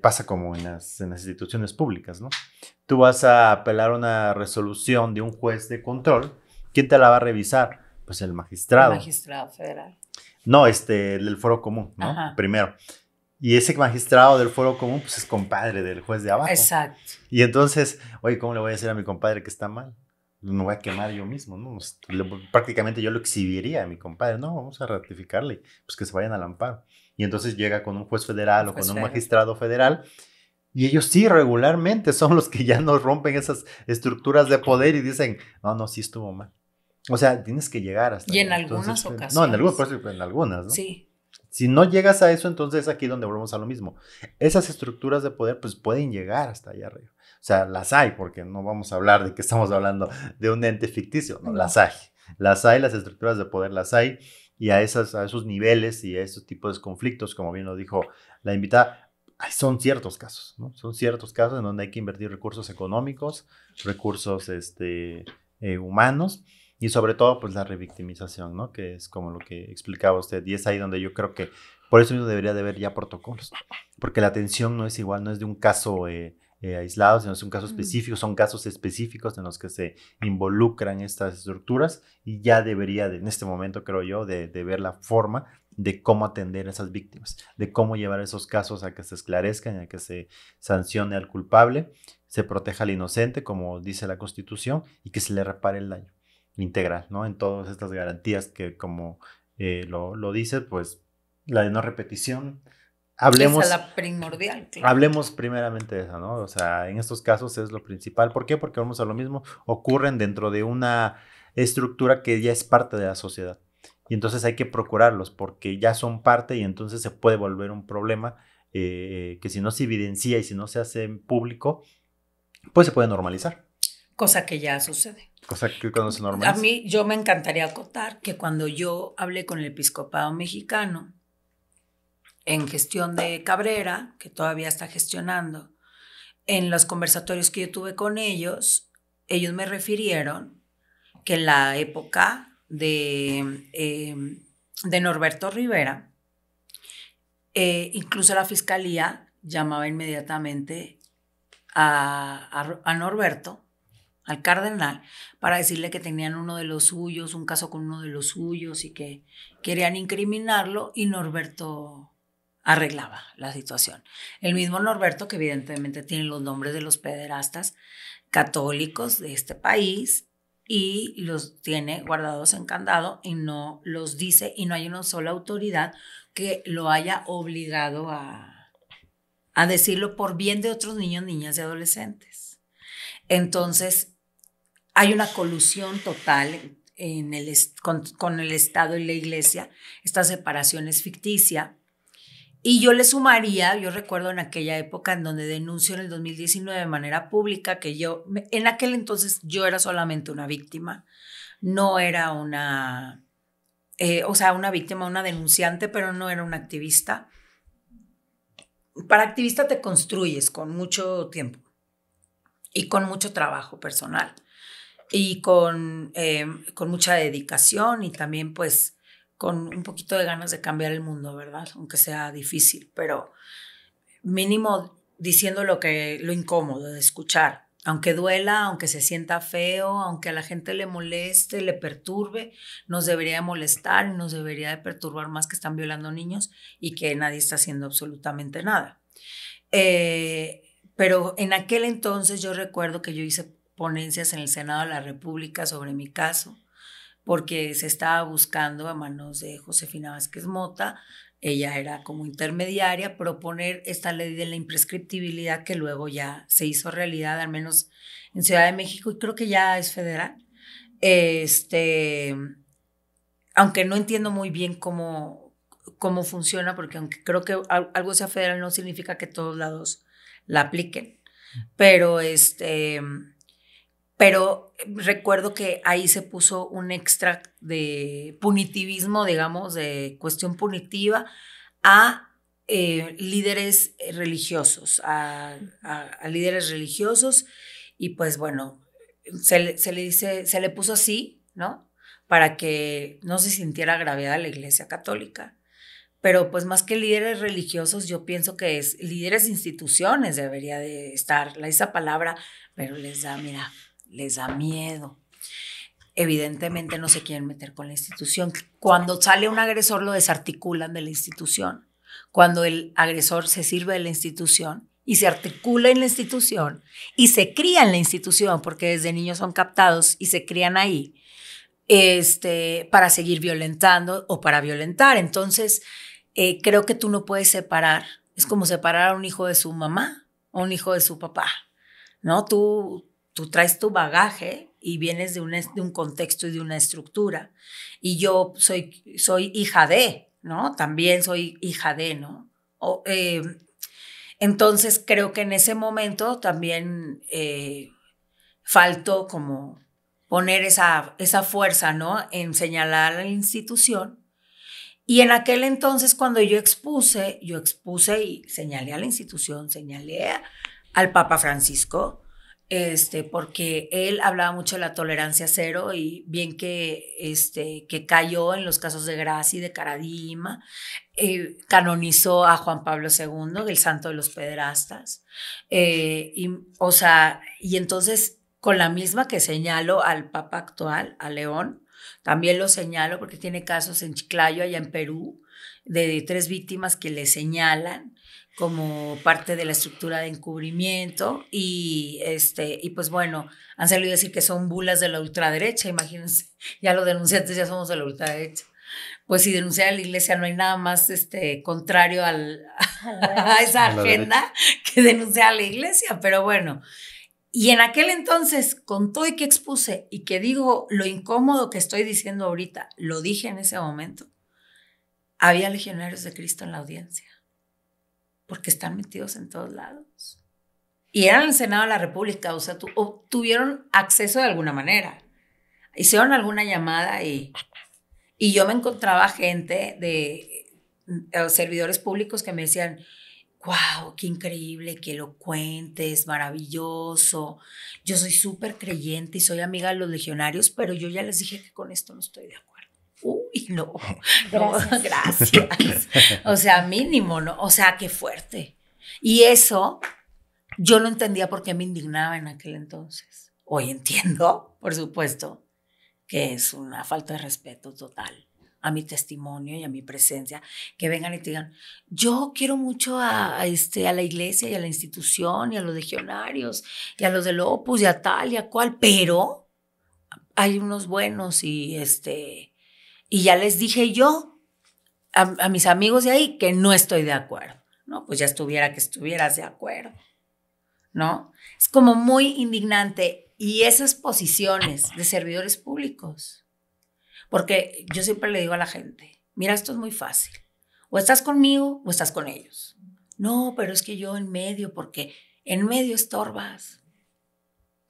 pasa como en las instituciones públicas, ¿no? Tú vas a apelar a una resolución de un juez de control. ¿Quién te la va a revisar? Pues el magistrado. El magistrado federal. No, del foro común, ¿no? Ajá. Primero. Y ese magistrado del foro común, pues es compadre del juez de abajo. Exacto. Y entonces, oye, ¿cómo le voy a decir a mi compadre que está mal? Me voy a quemar yo mismo, ¿no? Prácticamente yo lo exhibiría a mi compadre. No, vamos a ratificarle, pues que se vayan al amparo. Y entonces llega con un juez federal o con un magistrado federal, y ellos sí regularmente son los que ya nos rompen esas estructuras de poder y dicen, no, sí estuvo mal. O sea, tienes que llegar hasta... Y en algunas ocasiones. No, en algunas, ¿no? Sí. Si no llegas a eso, entonces aquí es donde volvemos a lo mismo. Esas estructuras de poder pues pueden llegar hasta allá arriba. O sea, las hay, porque no vamos a hablar de que estamos hablando de un ente ficticio, no, las hay. Las hay, las estructuras de poder las hay, y a esos niveles y a esos tipos de conflictos, como bien lo dijo la invitada, son ciertos casos, ¿no? Son ciertos casos en donde hay que invertir recursos económicos, recursos humanos, y sobre todo pues la revictimización, ¿no? Que es como lo que explicaba usted, y es ahí donde yo creo que por eso mismo debería de haber ya protocolos, porque la atención no es igual, no es de un caso aislados, sino es un caso específico, son casos específicos en los que se involucran estas estructuras y ya debería, en este momento creo yo, de ver la forma de cómo atender a esas víctimas, de cómo llevar esos casos a que se esclarezcan, a que se sancione al culpable, se proteja al inocente, como dice la Constitución, y que se le repare el daño integral, ¿no? En todas estas garantías que, como lo dice, pues la de no repetición. Hablemos, esa es la primordial, claro. Hablemos primeramente de esa, ¿no? O sea, en estos casos es lo principal. ¿Por qué? Porque vamos a lo mismo, ocurren dentro de una estructura que ya es parte de la sociedad. Y entonces hay que procurarlos porque ya son parte y entonces se puede volver un problema que si no se evidencia y si no se hace en público, pues se puede normalizar. Cosa que ya sucede. Cosa que cuando se normaliza. A mí, yo me encantaría acotar que cuando yo hablé con el episcopado mexicano, en gestión de Cabrera, que todavía está gestionando, en los conversatorios que yo tuve con ellos me refirieron que en la época de Norberto Rivera, incluso la fiscalía llamaba inmediatamente a Norberto, al cardenal, para decirle que tenían uno de los suyos, un caso con uno de los suyos y que querían incriminarlo, y Norberto arreglaba la situación. El mismo Norberto, que evidentemente tiene los nombres de los pederastas católicos de este país y los tiene guardados en candado y no los dice, y no hay una sola autoridad que lo haya obligado a decirlo por bien de otros niños, niñas y adolescentes. Entonces, hay una colusión total con el Estado y la Iglesia. Esta separación es ficticia. Y yo le sumaría, yo recuerdo en aquella época en donde denuncio en el 2019 de manera pública que en aquel entonces yo era solamente una víctima, no era una víctima, una denunciante, pero no era una activista. Para activista te construyes con mucho tiempo y con mucho trabajo personal y con mucha dedicación y también pues con un poquito de ganas de cambiar el mundo, ¿verdad? Aunque sea difícil, pero mínimo diciendo lo incómodo de escuchar, aunque duela, aunque se sienta feo, aunque a la gente le moleste, le perturbe, nos debería molestar y nos debería de perturbar más que están violando niños y que nadie está haciendo absolutamente nada. Pero en aquel entonces yo recuerdo que yo hice ponencias en el Senado de la República sobre mi caso, porque se estaba buscando a manos de Josefina Vázquez Mota, ella era como intermediaria, proponer esta ley de la imprescriptibilidad que luego ya se hizo realidad, al menos en Ciudad de México, y creo que ya es federal. Aunque no entiendo muy bien cómo funciona, porque aunque creo que algo sea federal no significa que todos lados la apliquen, pero recuerdo que ahí se puso un extra de punitivismo, digamos, de cuestión punitiva a líderes religiosos, a líderes religiosos, y pues bueno, se le puso así, ¿no? Para que no se sintiera agraviada la Iglesia Católica. Pero pues más que líderes religiosos, yo pienso que es líderes de instituciones debería de estar, esa palabra, pero les da miedo. Evidentemente no se quieren meter con la institución. Cuando sale un agresor lo desarticulan de la institución. Cuando el agresor se sirve de la institución y se articula en la institución y se cría en la institución, porque desde niños son captados y se crían ahí, para seguir violentando o para violentar. Entonces, creo que tú no puedes separar. Es como separar a un hijo de su mamá o un hijo de su papá, ¿no? Tú traes tu bagaje y vienes de un contexto y de una estructura. Y yo soy hija de, ¿no? También soy hija de, ¿no? Entonces creo que en ese momento también faltó como poner esa fuerza, ¿no? En señalar a la institución. Y en aquel entonces cuando yo expuse y señalé a la institución, señalé al Papa Francisco, porque él hablaba mucho de la tolerancia cero y bien que cayó en los casos de Gracia y de Caradima, canonizó a Juan Pablo II, el santo de los pederastas, y entonces con la misma que señalo al Papa actual, a León, también lo señalo porque tiene casos en Chiclayo, allá en Perú, de 3 víctimas que le señalan como parte de la estructura de encubrimiento y pues bueno, han salido a decir que son bulas de la ultraderecha, imagínense, ya los denunciantes ya somos de la ultraderecha. Pues si denunciar a la iglesia no hay nada más contrario a esa agenda que denunciar a la iglesia, pero bueno. Y en aquel entonces, con todo y que expuse y que digo lo incómodo que estoy diciendo ahorita, lo dije en ese momento, había legionarios de Cristo en la audiencia, porque están metidos en todos lados. Y eran el Senado de la República, o sea, tuvieron acceso de alguna manera. Hicieron alguna llamada y yo me encontraba gente de servidores públicos que me decían, wow, qué increíble, qué elocuente, es maravilloso. Yo soy súper creyente y soy amiga de los legionarios, pero yo ya les dije que con esto no estoy de acuerdo. Uy, no, gracias. O sea, mínimo, ¿no? O sea, qué fuerte. Y eso yo no entendía por qué me indignaba en aquel entonces. Hoy entiendo, por supuesto, que es una falta de respeto total a mi testimonio y a mi presencia, que vengan y te digan, yo quiero mucho a la iglesia y a la institución y a los legionarios y a los del Opus y a tal y a cual, pero hay unos buenos y ya les dije yo a mis amigos de ahí que no estoy de acuerdo, ¿no? Pues ya estuviera que estuvieras de acuerdo, ¿no? Es como muy indignante. Y esas posiciones de servidores públicos, porque yo siempre le digo a la gente, mira, esto es muy fácil, o estás conmigo o estás con ellos. No, pero es que yo en medio, porque en medio estorbas.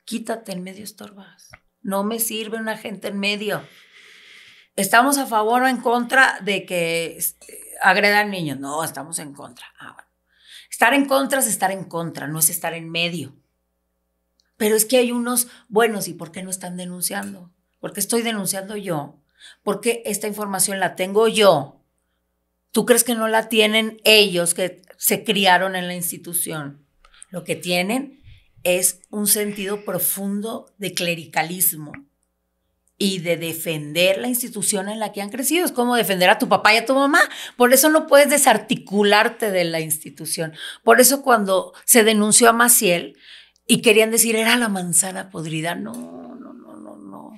Quítate, en medio estorbas. No me sirve una gente en medio. ¿Estamos a favor o en contra de que agredan niños? No, estamos en contra. Bueno. Estar en contra es estar en contra, no es estar en medio. Pero es que hay unos buenos, ¿y por qué no están denunciando? ¿Por qué estoy denunciando yo? ¿Por qué esta información la tengo yo? ¿Tú crees que no la tienen ellos que se criaron en la institución? Lo que tienen es un sentido profundo de clericalismo y de defender la institución en la que han crecido. Es como defender a tu papá y a tu mamá. Por eso no puedes desarticularte de la institución. Por eso cuando se denunció a Maciel, y querían decir, era la manzana podrida. No.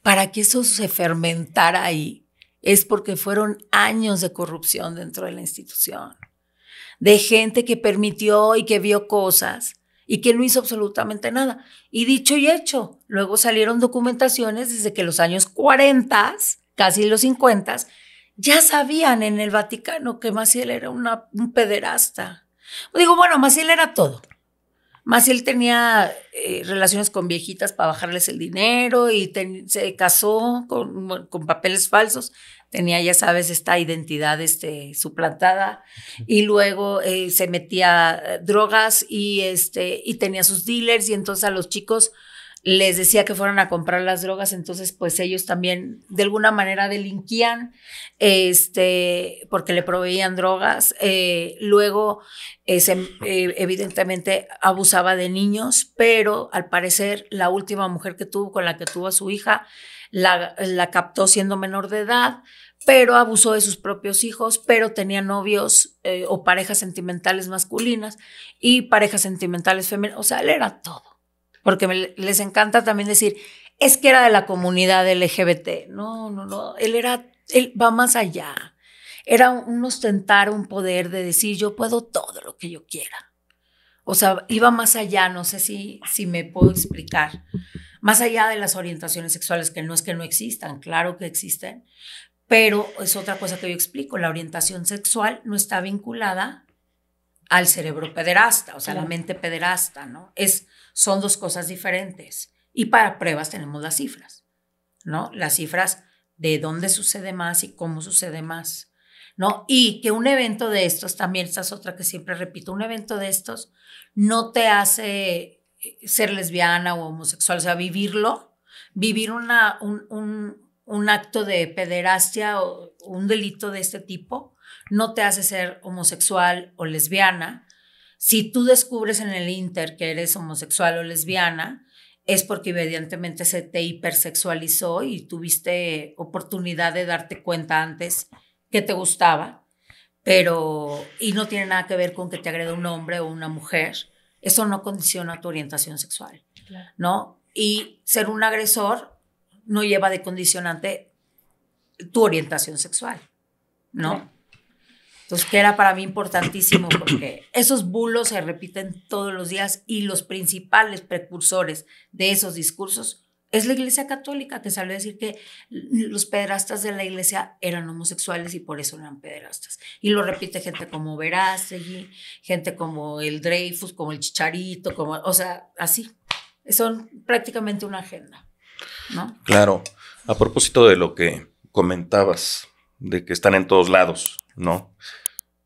Para que eso se fermentara ahí, es porque fueron años de corrupción dentro de la institución. De gente que permitió y que vio cosas y que no hizo absolutamente nada. Y dicho y hecho, luego salieron documentaciones desde que los años 40, casi los 50, ya sabían en el Vaticano que Maciel era un pederasta. Digo, bueno, Maciel era todo. Maciel tenía relaciones con viejitas para bajarles el dinero y se casó con papeles falsos. Tenía, ya sabes, esta identidad suplantada y luego se metía drogas y tenía sus dealers y entonces a los chicos les decía que fueran a comprar las drogas, entonces pues ellos también de alguna manera delinquían porque le proveían drogas. Luego evidentemente abusaba de niños, pero al parecer la última mujer con la que tuvo a su hija la captó siendo menor de edad, pero abusó de sus propios hijos, pero tenía novios o parejas sentimentales masculinas y parejas sentimentales femeninas. O sea, él era todo. Porque les encanta también decir, es que era de la comunidad LGBT. No, él va más allá. Era un ostentar, un poder de decir, yo puedo todo lo que yo quiera. O sea, iba más allá, no sé si me puedo explicar. Más allá de las orientaciones sexuales, que no es que no existan, claro que existen, pero es otra cosa que yo explico. La orientación sexual no está vinculada al cerebro pederasta, o sea, la mente pederasta, ¿no? Son dos cosas diferentes. Y para pruebas tenemos las cifras, ¿no? Las cifras de dónde sucede más y cómo sucede más, ¿no? Y que un evento de estos, también esta es otra que siempre repito, un evento de estos no te hace ser lesbiana o homosexual, o sea, vivirlo, vivir un acto de pederastia o un delito de este tipo, no te hace ser homosexual o lesbiana. Si tú descubres en el Inter que eres homosexual o lesbiana, es porque evidentemente se te hipersexualizó y tuviste oportunidad de darte cuenta antes que te gustaba, y no tiene nada que ver con que te agreda un hombre o una mujer. Eso no condiciona tu orientación sexual, claro, ¿no? Y ser un agresor no lleva de condicionante tu orientación sexual, ¿no? Claro. Entonces, que era para mí importantísimo porque esos bulos se repiten todos los días y los principales precursores de esos discursos es la Iglesia Católica, que salió a decir que los pederastas de la Iglesia eran homosexuales y por eso eran pederastas. Y lo repite gente como Verástegui, gente como el Dreyfus, como el Chicharito, o sea, así. Son prácticamente una agenda, ¿no? Claro. A propósito de lo que comentabas, de que están en todos lados, ¿no?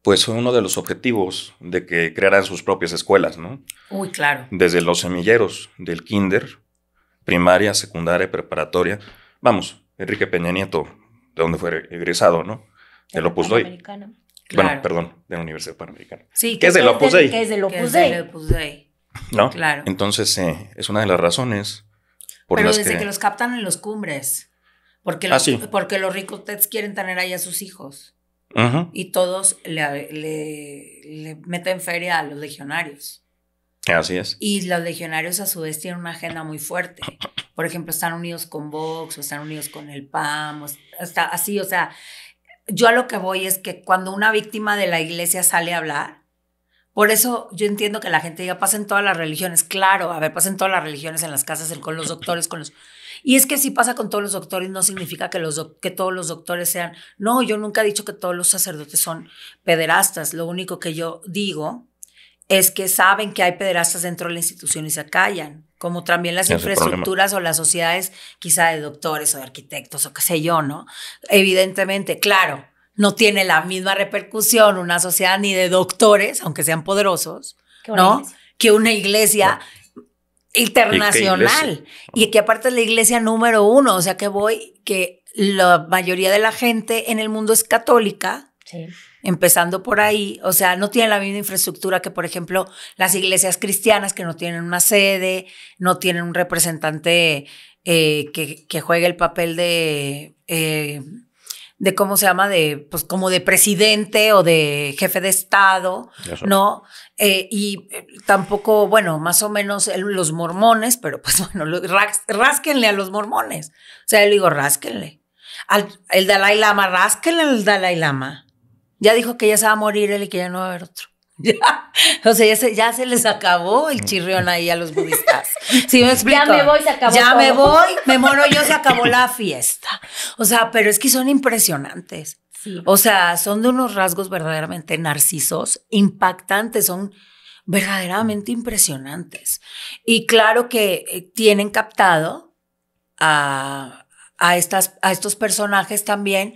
Pues fue uno de los objetivos de que crearan sus propias escuelas, ¿no? Uy, claro. Desde los semilleros del kinder, primaria, secundaria, preparatoria. Vamos, Enrique Peña Nieto, de donde fue egresado, ¿no? Del Opus Dei. Claro. Bueno, perdón, de la Universidad Panamericana. Sí, que es del Opus Dei. Que es del Opus Dei. ¿No? Claro. Entonces, es una de las razones por Pero las desde que los captan en los cumbres. Porque los ricos quieren tener ahí a sus hijos. Uh-huh. Y todos le meten feria a los legionarios. Así es. Y los legionarios a su vez tienen una agenda muy fuerte. Por ejemplo, están unidos con Vox o están unidos con el PAN, hasta así, o sea, yo a lo que voy es que cuando una víctima de la iglesia sale a hablar, por eso yo entiendo que la gente diga, pasen todas las religiones. Claro, a ver, pasen todas las religiones en las casas, con los doctores, Y es que si pasa con todos los doctores, no significa que todos los doctores sean... No, yo nunca he dicho que todos los sacerdotes son pederastas. Lo único que yo digo es que saben que hay pederastas dentro de la institución y se callan, como también las infraestructuras o las sociedades quizá de doctores o de arquitectos o qué sé yo, ¿no? Evidentemente, claro, no tiene la misma repercusión una sociedad ni de doctores, aunque sean poderosos, ¿no? Que una iglesia internacional. Y que aparte es la iglesia número 1, o sea que la mayoría de la gente en el mundo es católica. Sí. Empezando por ahí, o sea, no tienen la misma infraestructura que, por ejemplo, las iglesias cristianas, que no tienen una sede, no tienen un representante que juegue el papel de ¿cómo se llama? Pues como de presidente o de jefe de Estado, ¿no? Y tampoco, bueno, más o menos los mormones, pero pues bueno, rásquenle a los mormones. O sea, yo le digo, rásquenle. El Dalai Lama, rásquenle al Dalai Lama. Ya dijo que ya se va a morir él y que ya no va a haber otro. O sea, ya se les acabó el chirrión ahí a los budistas. ¿Sí me explico? Ya me voy, se acabó Ya todo. me voy, me muero yo, se acabó la fiesta. O sea, pero es que son impresionantes. Sí. O sea, son de unos rasgos verdaderamente narcisos, impactantes, son verdaderamente impresionantes. Y claro que tienen captado a estos personajes también,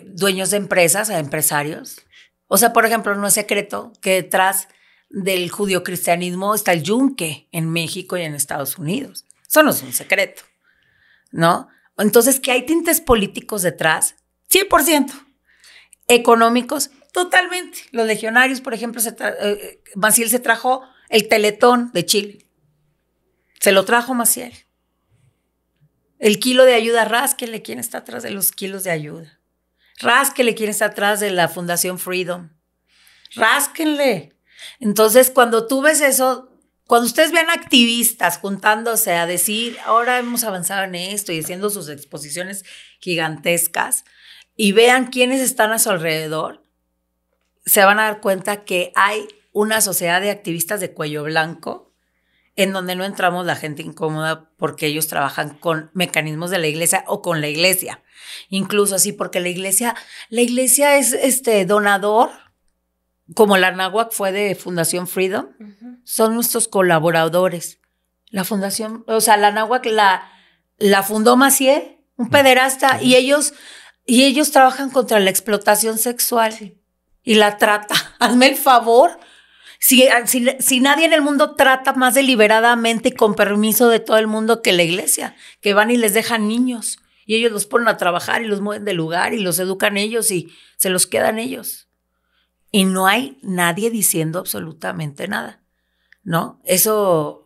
dueños de empresas, a empresarios. O sea, por ejemplo, no es secreto que detrás del judio-cristianismo está el yunque en México y en Estados Unidos. Eso no es un secreto, ¿no? Entonces, que hay tintes políticos detrás, 100%. Económicos, totalmente. Los legionarios, por ejemplo, Maciel se trajo el Teletón de Chile. Se lo trajo Maciel. El kilo de ayuda, rásquenle quién está atrás de los kilos de ayuda. Rásquenle quién está atrás de la Fundación Freedom. Rásquenle. Entonces, cuando tú ves eso, cuando ustedes vean activistas juntándose a decir, ahora hemos avanzado en esto y haciendo sus exposiciones gigantescas, y vean quiénes están a su alrededor, se van a dar cuenta que hay una sociedad de activistas de cuello blanco en donde no entramos la gente incómoda porque ellos trabajan con mecanismos de la iglesia o con la iglesia. Incluso así, porque la iglesia es donador, como la Anáhuac fue de Fundación Freedom, son nuestros colaboradores. La fundación, o sea, la Anáhuac la fundó Maciel, un pederasta, y ellos trabajan contra la explotación sexual y la trata. Hazme el favor. Si nadie en el mundo trata más deliberadamente y con permiso de todo el mundo que la iglesia, que van y les dejan niños y ellos los ponen a trabajar y los mueven de lugar y los educan ellos y se los quedan ellos. Y no hay nadie diciendo absolutamente nada, ¿no? Eso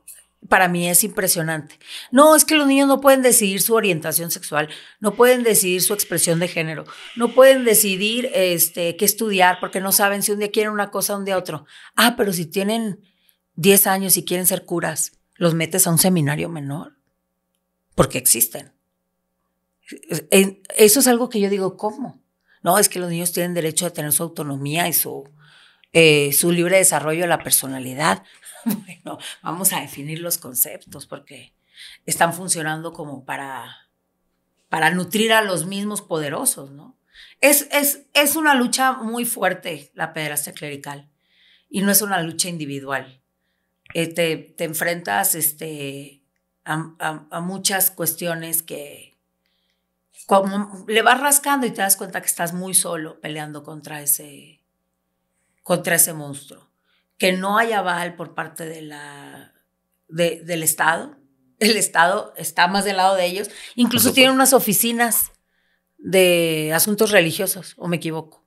para mí es impresionante. No, es que los niños no pueden decidir su orientación sexual, no pueden decidir su expresión de género, no pueden decidir qué estudiar porque no saben si un día quieren una cosa, un día otro. Ah, pero si tienen 10 años y quieren ser curas, los metes a un seminario menor, porque existen. Eso es algo que yo digo, ¿cómo? No, es que los niños tienen derecho a tener su autonomía y su libre desarrollo de la personalidad. Bueno, vamos a definir los conceptos porque están funcionando como para nutrir a los mismos poderosos, ¿no? Es una lucha muy fuerte la pederastia clerical y no es una lucha individual. Te enfrentas a muchas cuestiones que como le vas rascando y te das cuenta que estás muy solo peleando contra ese monstruo. Que no hay aval por parte del Estado. El Estado está más del lado de ellos. Incluso tienen unas oficinas de asuntos religiosos, ¿o me equivoco?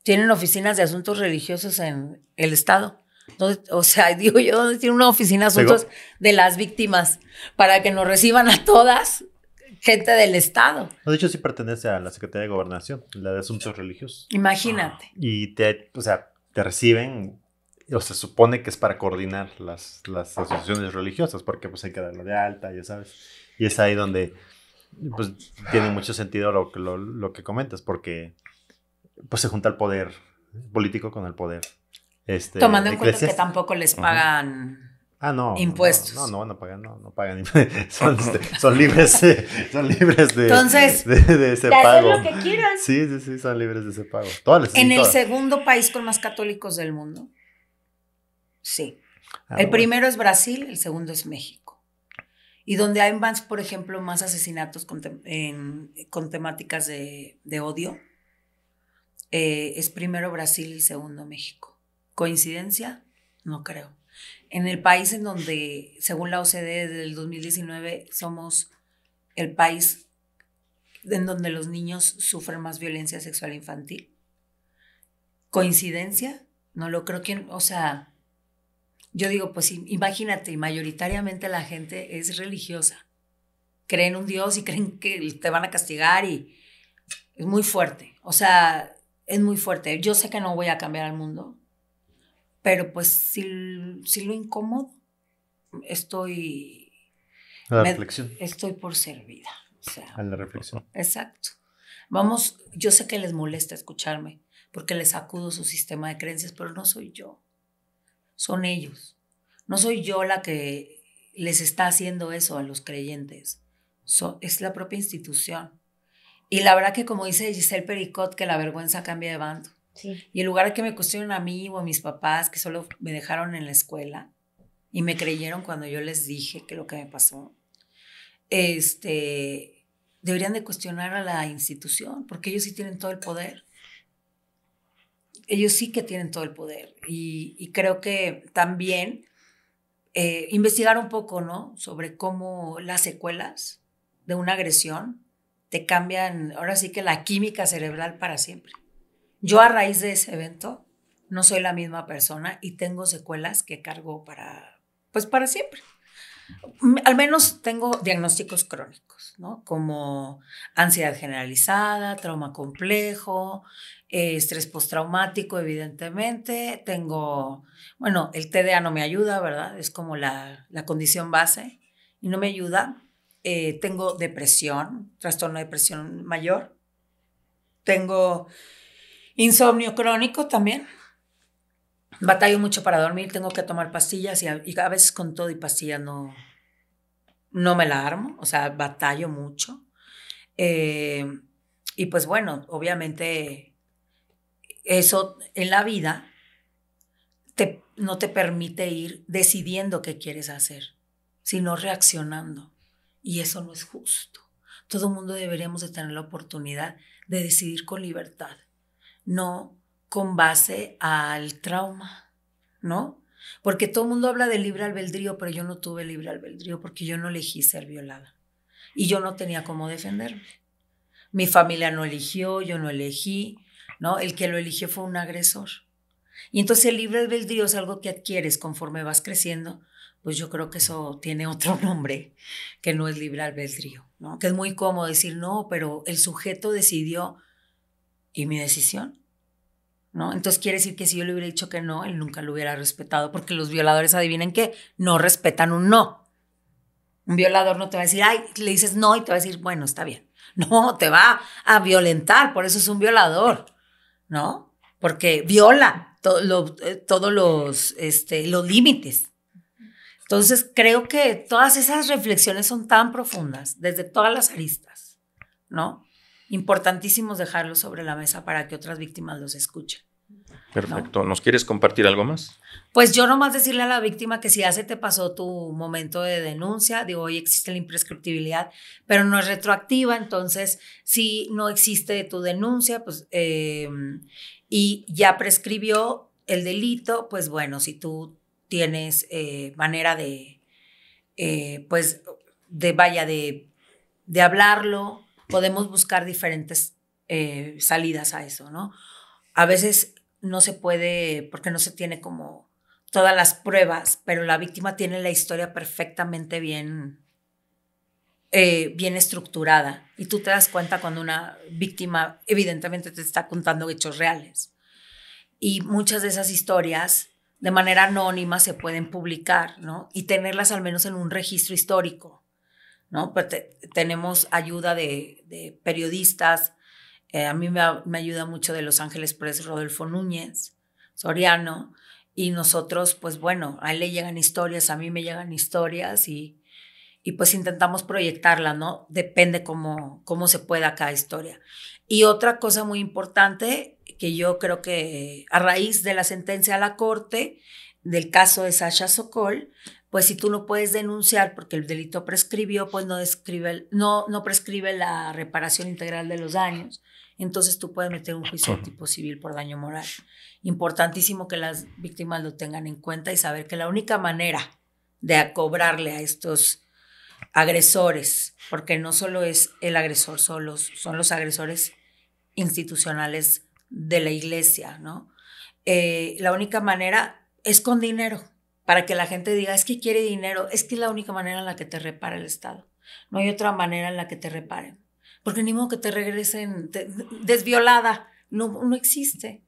Tienen oficinas de asuntos religiosos en el Estado. O sea, digo yo, ¿dónde tiene una oficina de asuntos de las víctimas para que nos reciban a todas gente del Estado? De hecho, sí pertenece a la Secretaría de Gobernación, la de Asuntos Religiosos. Imagínate. Y te reciben, o se supone que es para coordinar las asociaciones religiosas, porque pues hay que darlo de alta, ya sabes. Y es ahí donde pues tiene mucho sentido lo que comentas, porque pues se junta el poder político con el poder tomando en cuenta que tampoco les pagan impuestos. No pagan son libres de, entonces, de ese pago. Hacer lo que quieran. Sí, son libres de ese pago. El segundo país con más católicos del mundo. Sí. El primero es Brasil, el segundo es México. Y donde hay más, por ejemplo, más asesinatos con temáticas de odio, es primero Brasil y segundo México. ¿Coincidencia? No creo. En el país en donde, según la OCDE desde el 2019, somos el país en donde los niños sufren más violencia sexual infantil. ¿Coincidencia? No lo creo. Yo digo, pues imagínate, mayoritariamente la gente es religiosa. Creen en un Dios y creen que te van a castigar y es muy fuerte. Es muy fuerte. Yo sé que no voy a cambiar al mundo, pero pues si lo incómodo, estoy por servida. A la reflexión. Exacto. Yo sé que les molesta escucharme porque les sacudo su sistema de creencias, pero no soy yo. Son ellos. No soy yo la que les está haciendo eso a los creyentes. Es la propia institución. Y la verdad que como dice Giselle Pericot, que la vergüenza cambia de bando. Sí. Y en lugar de que me cuestionen a mí o a mis papás, que solo me dejaron en la escuela y me creyeron cuando yo les dije que lo que me pasó, deberían de cuestionar a la institución, porque ellos sí tienen todo el poder. Ellos sí que tienen todo el poder. Y creo que también investigar un poco, ¿no?, sobre cómo las secuelas de una agresión te cambian, ahora sí que la química cerebral para siempre. Yo a raíz de ese evento no soy la misma persona y tengo secuelas que cargo para siempre. Al menos tengo diagnósticos crónicos, ¿no?, como ansiedad generalizada, trauma complejo, estrés postraumático, evidentemente. Tengo, el TDA no me ayuda, ¿verdad? Es como la condición base y no me ayuda. Tengo depresión, trastorno de depresión mayor. Tengo insomnio crónico también. Batallo mucho para dormir, tengo que tomar pastillas y a veces con todo y pastillas no me la armo, batallo mucho. Y pues bueno, obviamente eso en la vida no te permite ir decidiendo qué quieres hacer, sino reaccionando. Y eso no es justo. Todo el mundo deberíamos de tener la oportunidad de decidir con libertad, no con base al trauma, ¿no? Porque todo el mundo habla de libre albedrío, pero yo no tuve libre albedrío porque yo no elegí ser violada. Y yo no tenía cómo defenderme. Mi familia no eligió, yo no elegí, ¿no? El que lo eligió fue un agresor. Y entonces el libre albedrío es algo que adquieres conforme vas creciendo. Pues yo creo que eso tiene otro nombre, que no es libre albedrío, ¿no? Que es muy cómodo decir, no, pero el sujeto decidió, ¿y mi decisión? ¿No? Entonces quiere decir que si yo le hubiera dicho que no, él nunca lo hubiera respetado, porque los violadores, adivinen qué, no respetan un no. Un violador no te va a decir, ay, le dices no y te va a decir, bueno, está bien. No, te va a violentar, por eso es un violador, ¿no? Porque viola todos los límites. Entonces creo que todas esas reflexiones son tan profundas, desde todas las aristas, ¿no? Importantísimos dejarlos sobre la mesa para que otras víctimas los escuchen. Perfecto. ¿No? ¿Nos quieres compartir algo más? Pues yo nomás decirle a la víctima que si ya se te pasó tu momento de denuncia, digo, hoy existe la imprescriptibilidad, pero no es retroactiva, entonces si no existe tu denuncia, pues y ya prescribió el delito, pues bueno, si tú tienes manera de hablarlo, podemos buscar diferentes salidas a eso, ¿no? A veces no se puede porque no se tiene como todas las pruebas, pero la víctima tiene la historia perfectamente bien estructurada y tú te das cuenta cuando una víctima evidentemente te está contando hechos reales. Y muchas de esas historias de manera anónima se pueden publicar, ¿no? Y tenerlas al menos en un registro histórico, ¿no? Pero tenemos ayuda de periodistas. A mí me ayuda mucho de Los Ángeles Press Rodolfo Núñez Soriano, y nosotros, pues bueno, a él le llegan historias, a mí me llegan historias y pues intentamos proyectarla, ¿no? Depende cómo se pueda cada historia. Y otra cosa muy importante que yo creo que a raíz de la sentencia a la corte del caso de Sasha Sokol, pues si tú no puedes denunciar porque el delito prescribió, pues no prescribe la reparación integral de los daños. Entonces tú puedes meter un juicio de tipo civil por daño moral. Importantísimo que las víctimas lo tengan en cuenta y saber que la única manera de cobrarle a estos agresores, porque no solo es el agresor, son los agresores institucionales de la iglesia, ¿no? La única manera es con dinero, para que la gente diga, es que quiere dinero, es que es la única manera en la que te repara el Estado. No hay otra manera en la que te reparen. Porque ni modo que te regresen desviolada. No existe.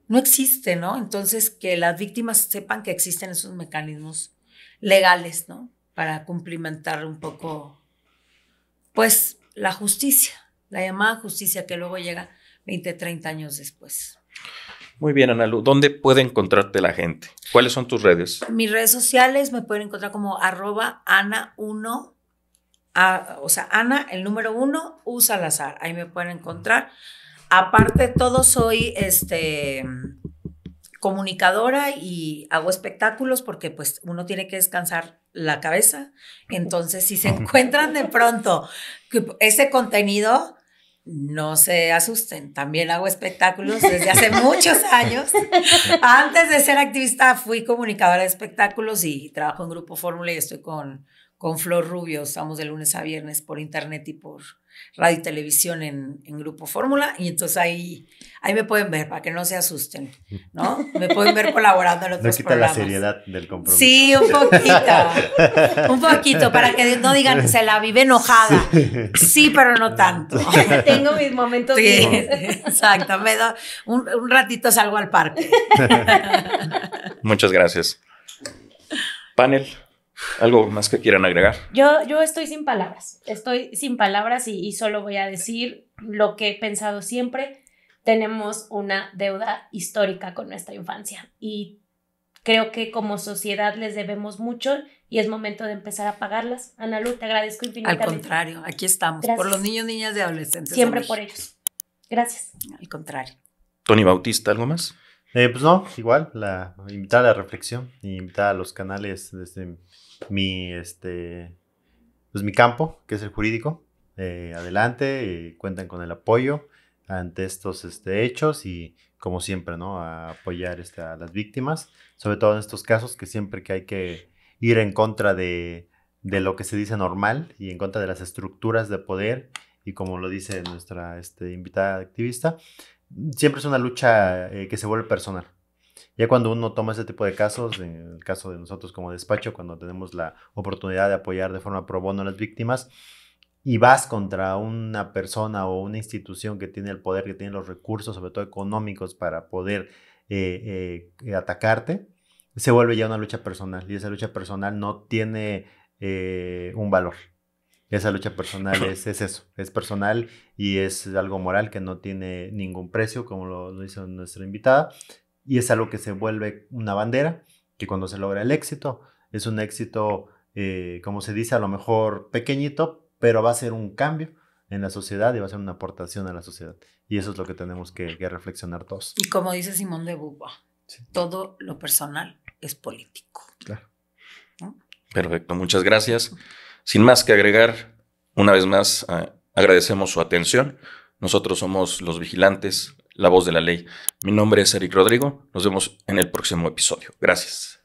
No existe, ¿no? Entonces, que las víctimas sepan que existen esos mecanismos legales, ¿no? Para cumplimentar un poco, pues, la justicia, la llamada justicia que luego llega 20, 30 años después. Muy bien, Analu. ¿Dónde puede encontrarte la gente? ¿Cuáles son tus redes? Mis redes sociales me pueden encontrar como @Ana1, o sea, Ana, el número 1, U Salazar. Ahí me pueden encontrar. Aparte de todo, soy comunicadora y hago espectáculos porque pues uno tiene que descansar la cabeza. Entonces, si se encuentran de pronto ese contenido, no se asusten. También hago espectáculos desde hace muchos años. Antes de ser activista fui comunicadora de espectáculos y trabajo en Grupo Fórmula y estoy con Flor Rubio. Estamos de lunes a viernes por internet y por radio y televisión en Grupo Fórmula, y entonces ahí me pueden ver para que no se asusten, ¿no? Me pueden ver colaborando en otros programas. No quita la seriedad del compromiso. Sí, un poquito, para que no digan se la vive enojada. Sí, pero no tanto. Tengo mis momentos. Sí, exacto, me da un ratito salgo al parque. Muchas gracias. Panel. ¿Algo más que quieran agregar? Yo estoy sin palabras. Y solo voy a decir lo que he pensado siempre. Tenemos una deuda histórica con nuestra infancia y creo que como sociedad les debemos mucho y es momento de empezar a pagarlas. Analu, te agradezco infinitamente. Al contrario, aquí estamos. Gracias. Por los niños, niñas y adolescentes. Siempre por ellos. Gracias. Al contrario. Tony Bautista, ¿algo más? Pues no, igual, invitar a la reflexión, invitar a los canales desde mi campo, que es el jurídico. Adelante, cuentan con el apoyo ante estos hechos y, como siempre, ¿no? A apoyar a las víctimas, sobre todo en estos casos que siempre que hay que ir en contra de lo que se dice normal y en contra de las estructuras de poder y como lo dice nuestra invitada activista, siempre es una lucha que se vuelve personal. Ya cuando uno toma ese tipo de casos, en el caso de nosotros como despacho, cuando tenemos la oportunidad de apoyar de forma pro bono a las víctimas, y vas contra una persona o una institución que tiene el poder, que tiene los recursos, sobre todo económicos, para poder atacarte, se vuelve ya una lucha personal. Y esa lucha personal no tiene un valor. Esa lucha personal es eso, es personal y es algo moral que no tiene ningún precio, como lo hizo nuestra invitada. Y es algo que se vuelve una bandera, que cuando se logra el éxito, es un éxito, como se dice, a lo mejor pequeñito, pero va a ser un cambio en la sociedad y va a ser una aportación a la sociedad. Y eso es lo que tenemos que reflexionar todos. Y como dice Simón de Beauvoir, sí, todo lo personal es político. Claro. ¿No? Perfecto, muchas gracias. Sin más que agregar, una vez más, agradecemos su atención. Nosotros somos Los Vigilantes, la voz de la ley. Mi nombre es Eric Rodrigo. Nos vemos en el próximo episodio. Gracias.